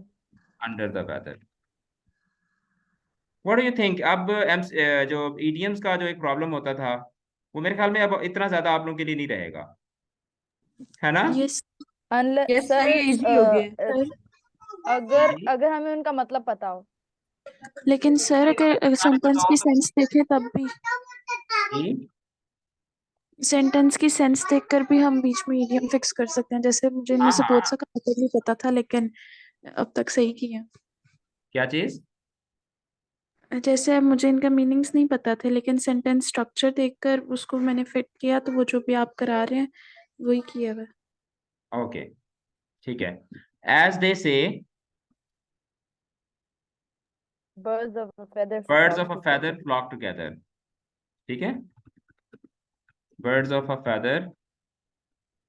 S2: under the weather. What do you think? अब जो idioms का जो एक प्रॉब्लम होता था, वो मेरे ख्याल में अब इतना ज्यादा आप लोगों के लिए नहीं रहेगा, है ना?
S5: Yes
S4: Unless,
S6: yes sir,
S4: sir,
S6: ये इजी हो गया है।
S5: सर,
S4: अगर
S2: जी
S4: अगर हमें उनका मतलब पता हो।
S5: लेकिन सर अगर सेंटेंस की सेंस देखें तब भी
S2: जी
S5: सेंटेंस की सेंस देखकर भी हम बीच में इडियम फिक्स कर सकते हैं। जैसे मुझे इनमें
S2: हाँ
S5: से बहुत
S2: हाँ।
S5: सा का मतलब नहीं पता था, लेकिन अब तक सही किया।
S2: क्या चीज?
S5: जैसे मुझे इनका मीनिंग्स नहीं पता थे, लेकिन सेंटेंस स्ट्रक्चर देखकर उसको मैंने फिट किया, तो वो जो भी आप करा रहे हैं वही किया हुआ है।
S2: ओके, ठीक है। As they say,
S4: Birds of a feather
S2: birds
S4: flock
S2: of a feather
S4: together.
S2: flock together. ठीक है, birds of a feather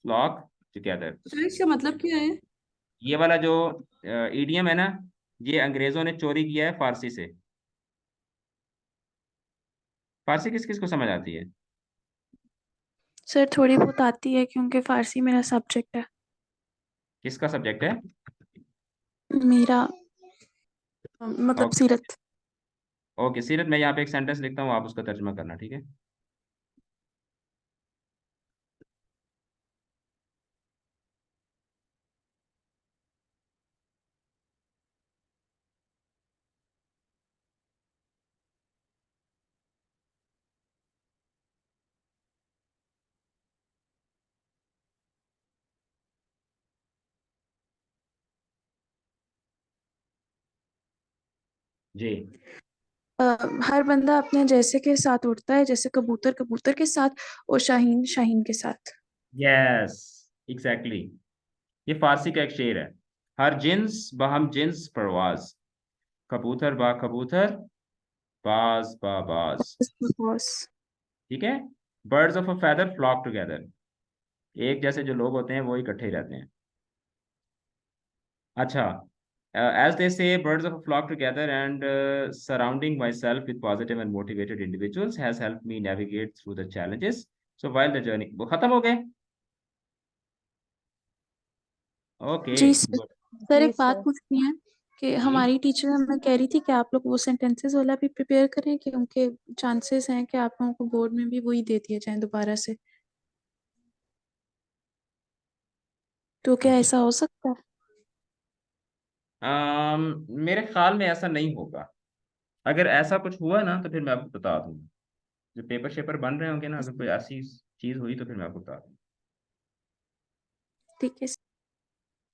S2: flock together.
S6: Sir इसका मतलब क्या है?
S2: ये वाला जो ईडियम है ना, ये अंग्रेजों ने चोरी किया है फारसी से। फारसी किस किस को समझ आती है?
S5: सर थोड़ी बहुत आती है, क्योंकि फारसी मेरा सब्जेक्ट है।
S2: किसका सब्जेक्ट है?
S5: मेरा मतलब
S2: ओके
S5: सीरत।
S2: ओके, सीरत, मैं यहाँ पे एक सेंटेंस लिखता हूँ, आप उसका तर्जुमा करना, ठीक है? जी
S5: हर बंदा अपने जैसे के साथ उड़ता है, जैसे कबूतर कबूतर के साथ और शाहीन शाहीन के साथ।
S2: Yes, exactly. ये फारसी का एक शेर है। हर जिन्स बहम जिन्स परवाज, कबूतर बा कबूतर, बाज बा बाज।
S5: बॉस।
S2: ठीक है, birds of a feather flock together. एक जैसे जो लोग होते हैं वो इकट्ठे ही रहते हैं। अच्छा, as they say, birds of a flock together, and surrounding myself with positive and motivated individuals has helped me navigate through the challenges. So while the journey, वो खत्म हो गए? Okay,
S5: जी सर।
S2: good.
S5: सर
S4: जी
S5: एक बात
S4: सर।
S5: पूछनी है कि
S2: जी
S5: हमारी टीचर हमें कह रही थी कि आप लोग वो सेंटेंसेस वाला भी प्रिपेयर करें, क्योंकि चांसेस हैं कि आप लोगों को बोर्ड में भी वही दे दिया जाए दोबारा से। तो क्या ऐसा हो सकता है?
S2: मेरे ख्याल में ऐसा नहीं होगा। अगर ऐसा कुछ हुआ ना तो फिर मैं आपको बता दूंगा। जो पेपर शेपर बन रहे होंगे ना, अगर कोई ऐसी चीज हुई तो फिर मैं आपको बता दूंगा।
S5: ठीक है सर।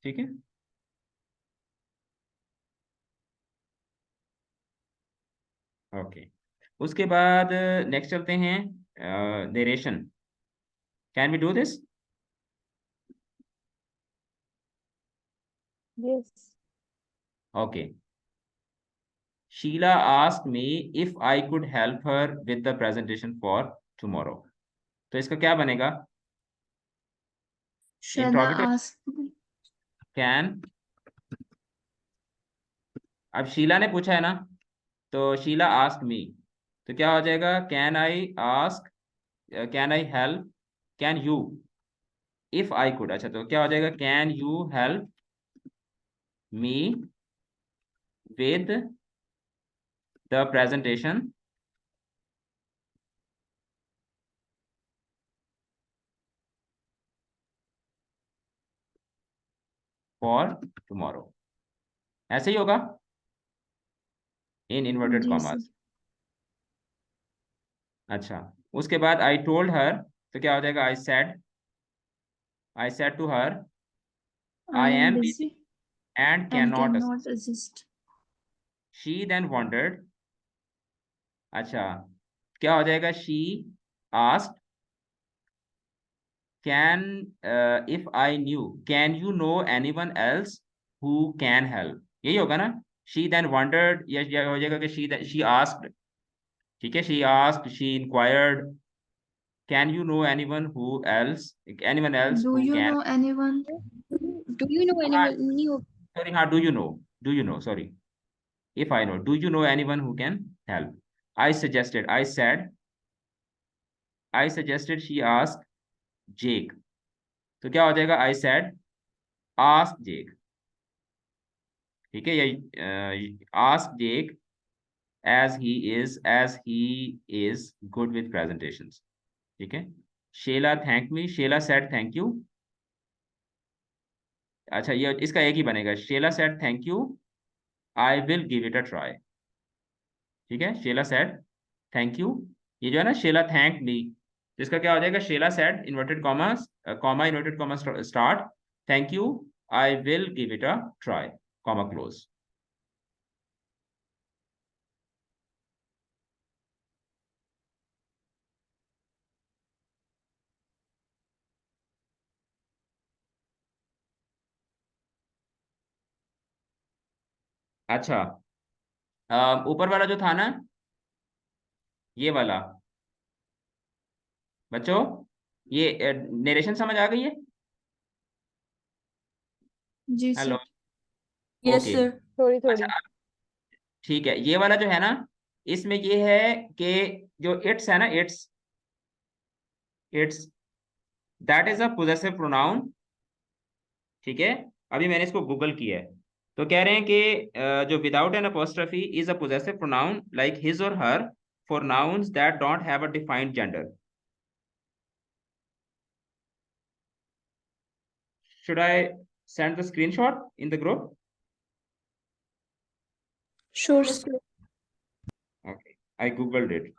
S2: ठीक है। ओके, उसके बाद नेक्स्ट चलते हैं narration. Can we do this?
S4: Yes.
S2: Okay. Sheela asked me if I could help her with the presentation for tomorrow. तो इसका क्या बनेगा?
S7: Shraddha
S2: interrogative
S7: asked,
S2: can. अब शीला ने पूछा है ना, तो शीला आस्क मी, तो क्या हो जाएगा? Can I ask, can I help, can you, if I could. अच्छा, तो क्या हो जाएगा? Can you help me with the presentation for tomorrow. ऐसे ही होगा, इन इन्वर्टेड
S7: जी सर,
S2: कॉमास। अच्छा, उसके बाद आई टोल्ड हर, तो क्या हो जाएगा? I said to her
S7: I
S2: I
S7: am
S2: am busy
S7: busy
S2: and can
S7: and
S2: not.
S7: cannot assist.
S2: She then wondered. अच्छा, क्या हो जाएगा? She asked can, if I knew, can you know anyone else who can help. यही होगा ना? शी देन वॉन्डर्ड, या हो जाएगा कि शी आस्क्ड। ठीक है, she asked, she inquired, can you know anyone else
S7: Do
S2: who
S7: you
S2: can.
S7: know anyone?
S1: Do you know
S2: हाँ,
S1: anyone new?
S2: सॉरी, हाँ, do you know, sorry, if I know, do you know anyone who can help? I suggested she ask Jake। तो क्या हो जाएगा? I said ask Jake। ठीक है, ये ask Jake as he is good with presentations। ठीक है। Sheila thanked me, Sheila said thank you। अच्छा, ये इसका एक ही बनेगा। Sheila said thank you, I will give it a try। ठीक है, शीला सेड थैंक यू। ये जो है ना, शीला थैंक मी, इसका क्या हो जाएगा? Sheela said inverted commas, comma inverted comma start, thank you, I will give it a try, comma close. अच्छा, ऊपर वाला जो था ना, ये वाला, बच्चों, ये नरेशन समझ आ गई है?
S7: जी
S2: hello?
S7: Sir.
S6: Yes
S2: okay.
S6: Sir.
S4: थोड़ी थोड़ी।
S2: अच्छा, ठीक है, ये वाला जो है ना, इसमें ये है कि जो इट्स है ना, it's that is a possessive pronoun. ठीक है, अभी मैंने इसको गूगल किया है, तो कह रहे हैं कि जो without an apostrophe is a possessive pronoun like his और her for nouns that don't have a defined gender. Should I send the screenshot in the group?
S5: Sure
S6: yes
S5: sir.
S6: Sir.
S2: Okay, I googled it.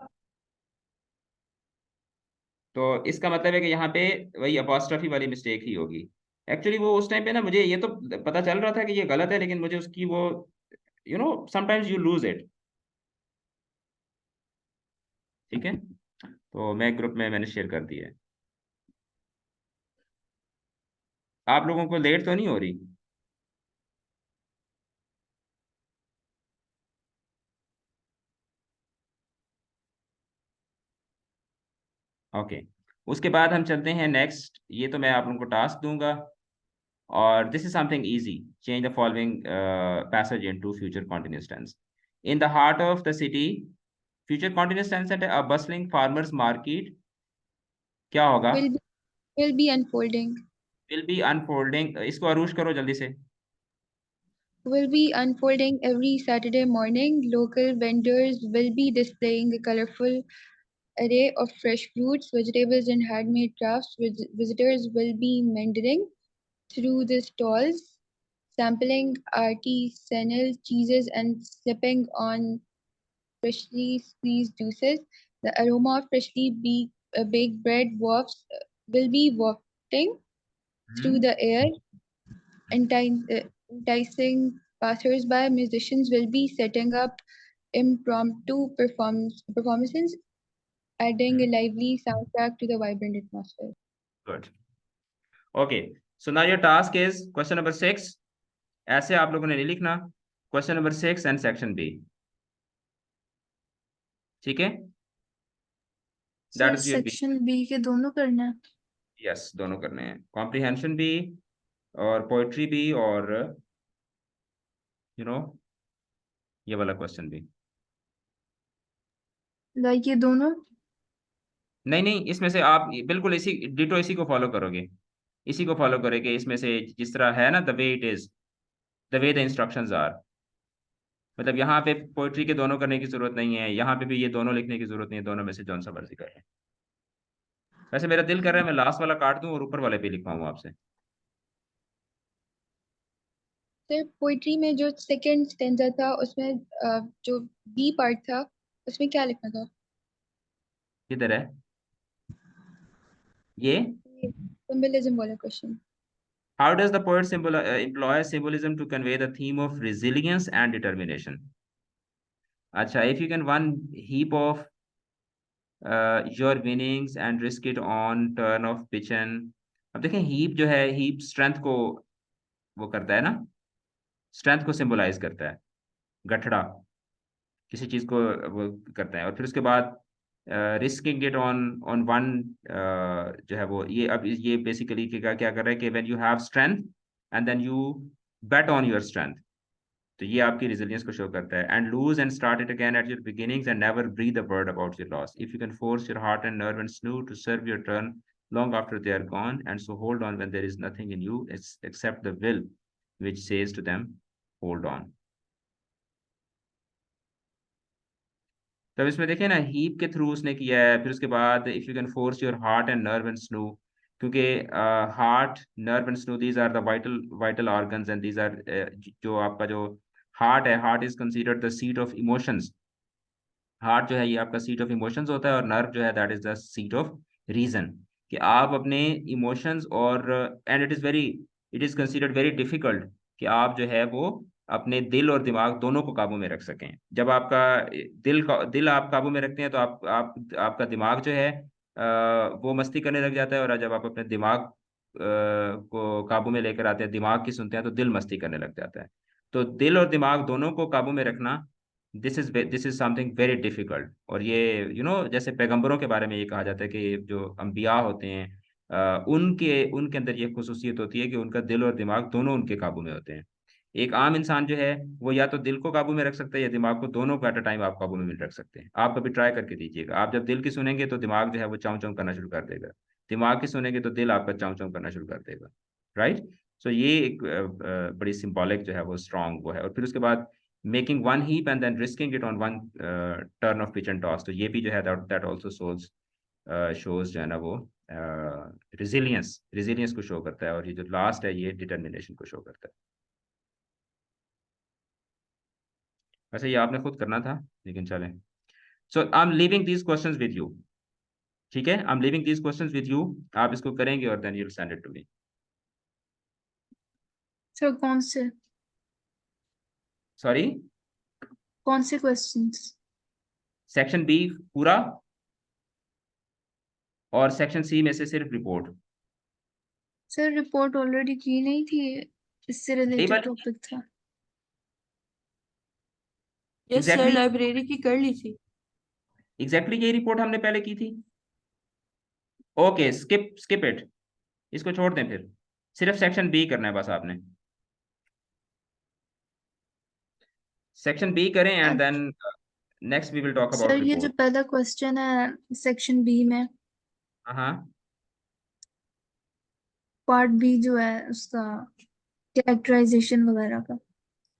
S2: तो इसका मतलब है कि यहाँ पे वही अपोस्ट्रोफी वाली मिस्टेक ही होगी। एक्चुअली वो उस टाइम पे ना, मुझे ये तो पता चल रहा था कि ये गलत है, लेकिन मुझे उसकी वो, समटाइम्स यू लूज इट। ठीक है, तो मैं ग्रुप में मैंने शेयर कर दिया है। आप लोगों को लेट तो नहीं हो रही? ओके, उसके बाद हम चलते हैं नेक्स्ट। ये तो मैं आप लोगों को टास्क दूंगा। Or this is something easy. Change the following passage into future continuous tense. In the heart of the city, future continuous tense at a bustling farmers market. क्या होगा?
S1: Will be unfolding.
S2: Will be unfolding. इसको अरूश करो जल्दी से.
S1: Will be unfolding every Saturday morning. Local vendors will be displaying a colorful array of fresh fruits, vegetables, and handmade crafts. Visitors will be meandering through the stalls, sampling artisanal cheeses and sipping on freshly squeezed juices. The aroma of freshly baked bread will be wafting through the air, enticing passers-by. Musicians will be setting up impromptu performances, adding a lively soundtrack to the vibrant atmosphere.
S2: Good. Okay. So now your task is question number 6. ऐसे आप लोगों ने नहीं लिखना. Question number 6 and section B. ठीक है?
S7: Sir
S2: That is your B.
S7: Section B के दोनों करना है?
S2: Yes, दोनों करने हैं. Comprehension भी और poetry भी और ये वाला क्वेश्चन भी.
S7: लाइक ये दोनों?
S2: नहीं, इसमें से आप बिल्कुल डिटो इसी को फॉलो करोगे. इसी को फॉलो करेंगे. इसमें से जिस तरह है ना, the way it is, the way the instructions are. मतलब यहाँ पे पोइट्री के दोनों करने की जरूरत नहीं है, यहाँ पे भी ये दोनों लिखने की जरूरत नहीं है. दोनों में से जौन सा मर्जी करें. वैसे मेरा दिल कर रहा है मैं लास्ट वाला काट दूं और ऊपर वाले पे लिखवाऊं आपसे.
S1: सर पोइट्री में जो सेकंड स्टेंजा था उसमें जो बी पार्ट था उसमें क्या लिखना था?
S2: किधर है ये?
S1: सिंबलिज्म वाला question.
S2: How does the poet employ symbolism to convey the theme of resilience and determination? अच्छा, if you can one heap of your winnings and risk it on turn of pitchen. अब देखें हीप जो है, हीप स्ट्रेंथ को वो करता है ना, स्ट्रेंथ को सिंबलाइज करता है. गठड़ा किसी चीज को वो करता है. और फिर उसके बाद रिस्किंग इट ऑन वन जो है वो ये. अब ये बेसिकली क्या कर रहा है कि when you have strength and then you bet on your strength, तो ये आपकी रेजिलियंस को शो करता है. And lose and start it again at your beginnings and never breathe a word about your loss. If you can force your heart and nerve and sinew to serve your turn long after they are gone, and so hold on when there is nothing in you except the will which says to them hold on. तब इसमें देखिए ना, हीप के थ्रू उसने किया है. फिर उसके बाद if you can force your heart and nerve and sinew, क्योंकि heart, nerve and sinew, these are the vital organs and these are जो आपका जो हार्ट है, heart is considered the seat of emotions. Heart जो है ये आपका सीट ऑफ इमोशंस होता है, और नर्व जो है that is the seat of reason. कि आप अपने इमोशंस और and it is considered very difficult कि आप जो है वो अपने दिल और दिमाग दोनों को काबू में रख सकें. जब आपका दिल आप काबू में रखते हैं तो आपका दिमाग जो है वो मस्ती करने लग जाता है. और जब आप अपने दिमाग को काबू में लेकर आते हैं, दिमाग की सुनते हैं, तो दिल मस्ती करने लग जाता है. तो दिल और दिमाग दोनों को काबू में रखना, this is something very difficult. और ये जैसे पैगंबरों के बारे में ये कहा जाता है कि जो अंबिया होते हैं उनके अंदर ये खुसूसियत होती है कि उनका दिल और दिमाग दोनों उनके काबू में होते हैं. एक आम इंसान जो है वो या तो दिल को काबू में रख सकता है या दिमाग को, दोनों को एट अ टाइम आप काबू में रख सकते हैं. आप कभी ट्राई करके दीजिएगा. आप जब दिल की सुनेंगे तो दिमाग जो है वो चाँव चाँव करना शुरू कर देगा. दिमाग की सुनेंगे तो दिल आपका चाँव चाँव करना शुरू कर देगा. राइट. सो ये एक बड़ी सिंबॉलिक जो है वो स्ट्रॉन्ग वो है. और फिर उसके बाद making one heap and then risking it on one turn of pitch and toss. तो ये भी जो है दैट आल्सो शोज जो है ना वो रिजिलियंस को शो करता है. और ये जो लास्ट है ये डिटर्मिनेशन को शो करता है. वैसे ये आपने खुद करना था, लेकिन चलें. So I am leaving these questions with you. ठीक है, I am leaving these questions with you. आप इसको करेंगे और then you will send it to me.
S7: Sir कौन से?
S2: सॉरी,
S7: कौन से क्वेश्चंस?
S2: सेक्शन बी पूरा और सेक्शन सी में से सिर्फ रिपोर्ट.
S7: सर रिपोर्ट ऑलरेडी की नहीं थी, इससे रिलेटेड टॉपिक था.
S6: Yes sir,
S2: Exactly.
S6: लाइब्रेरी की कर ली थी.
S2: एग्जैक्टली यही रिपोर्ट हमने पहले की थी. ओके, स्किप इट, इसको छोड़ दें. फिर सिर्फ सेक्शन बी करना है बस आपने। सेक्शन बी करें and then next we will talk
S7: sir
S2: about
S7: ये जो
S2: रिपोर्ट।
S7: पहला क्वेश्चन है सेक्शन बी में,
S2: हाँ
S7: पार्ट बी जो है उसका कैरेक्टराइजेशन वगैरह का,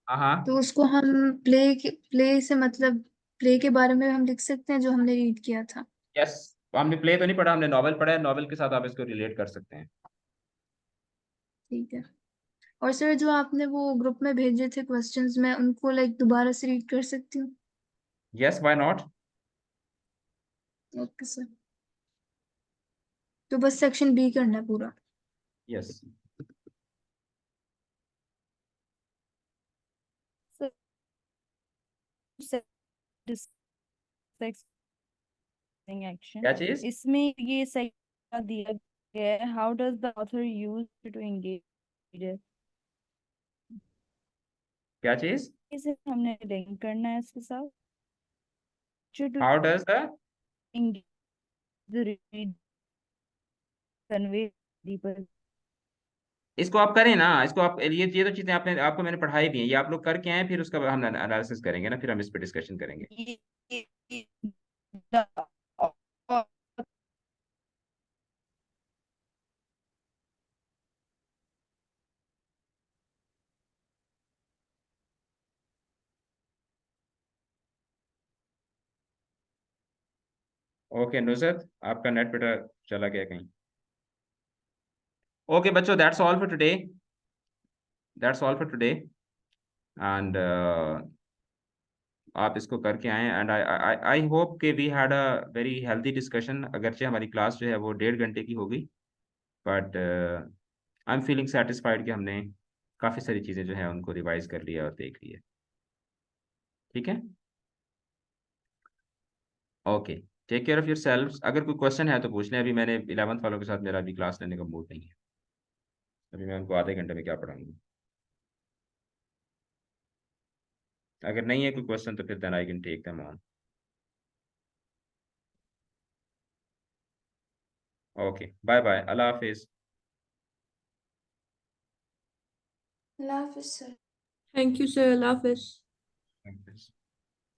S2: हाँ
S7: तो उसको हम प्ले से मतलब प्ले के बारे में हम लिख सकते हैं जो हमने रीड किया था।
S2: यस, हमने प्ले तो नहीं पढ़ा, हमने नॉवेल पढ़ा है, नॉवेल के साथ आप इसको रिलेट कर सकते हैं।
S7: ठीक है। और सर जो आपने वो ग्रुप में भेजे थे क्वेश्चंस, मैं उनको लाइक दोबारा से रीड कर सकती हूँ?
S2: Yes, why not.
S7: Okay sir. तो बस सेक्शन बी करना है पूरा।
S2: यस
S4: एक्शन
S2: क्या चीज?
S4: इसमें ये सेक्शन दिया गया है, how does the author use to engage,
S2: क्या चीज?
S4: इसे हमने लिंक करना है इसके साथ, to
S2: how does the,
S4: engage the read convey deeper.
S2: इसको आप करें ना, इसको आप ये तो चीजें आपने, आपको मैंने पढ़ाई भी है, ये आप लोग करके आए, फिर उसका हम एनालिसिस करेंगे ना, फिर हम इस पे डिस्कशन करेंगे। ओके नुसरत, आपका नेट बेटा चला गया कहीं। ओके बच्चों, that's all for today, that's all for today and आप इसको करके आए एंड आई होप कि we had a very healthy discussion, अगरचे हमारी क्लास जो है वो 1.5 घंटे की हो गई, but I am feeling satisfied कि हमने काफ़ी सारी चीज़ें जो है उनको रिवाइज कर लिया और देख लिया। ठीक है, okay, take care of yourself. अगर कोई क्वेश्चन है तो पूछ लें, अभी मैंने 11th वालों के साथ मेरा अभी क्लास लेने का मूड नहीं है, अभी मैं उनको आधे घंटे में क्या पढ़ाऊंगा। अगर नहीं है कोई क्वेश्चन तो फिर then I can take them on. Okay, bye bye, अल्लाह हाफिज।
S5: अल्लाह हाफिज़ सर।
S6: थैंक यू सर, अल्लाह हाफिज।
S2: Thank you.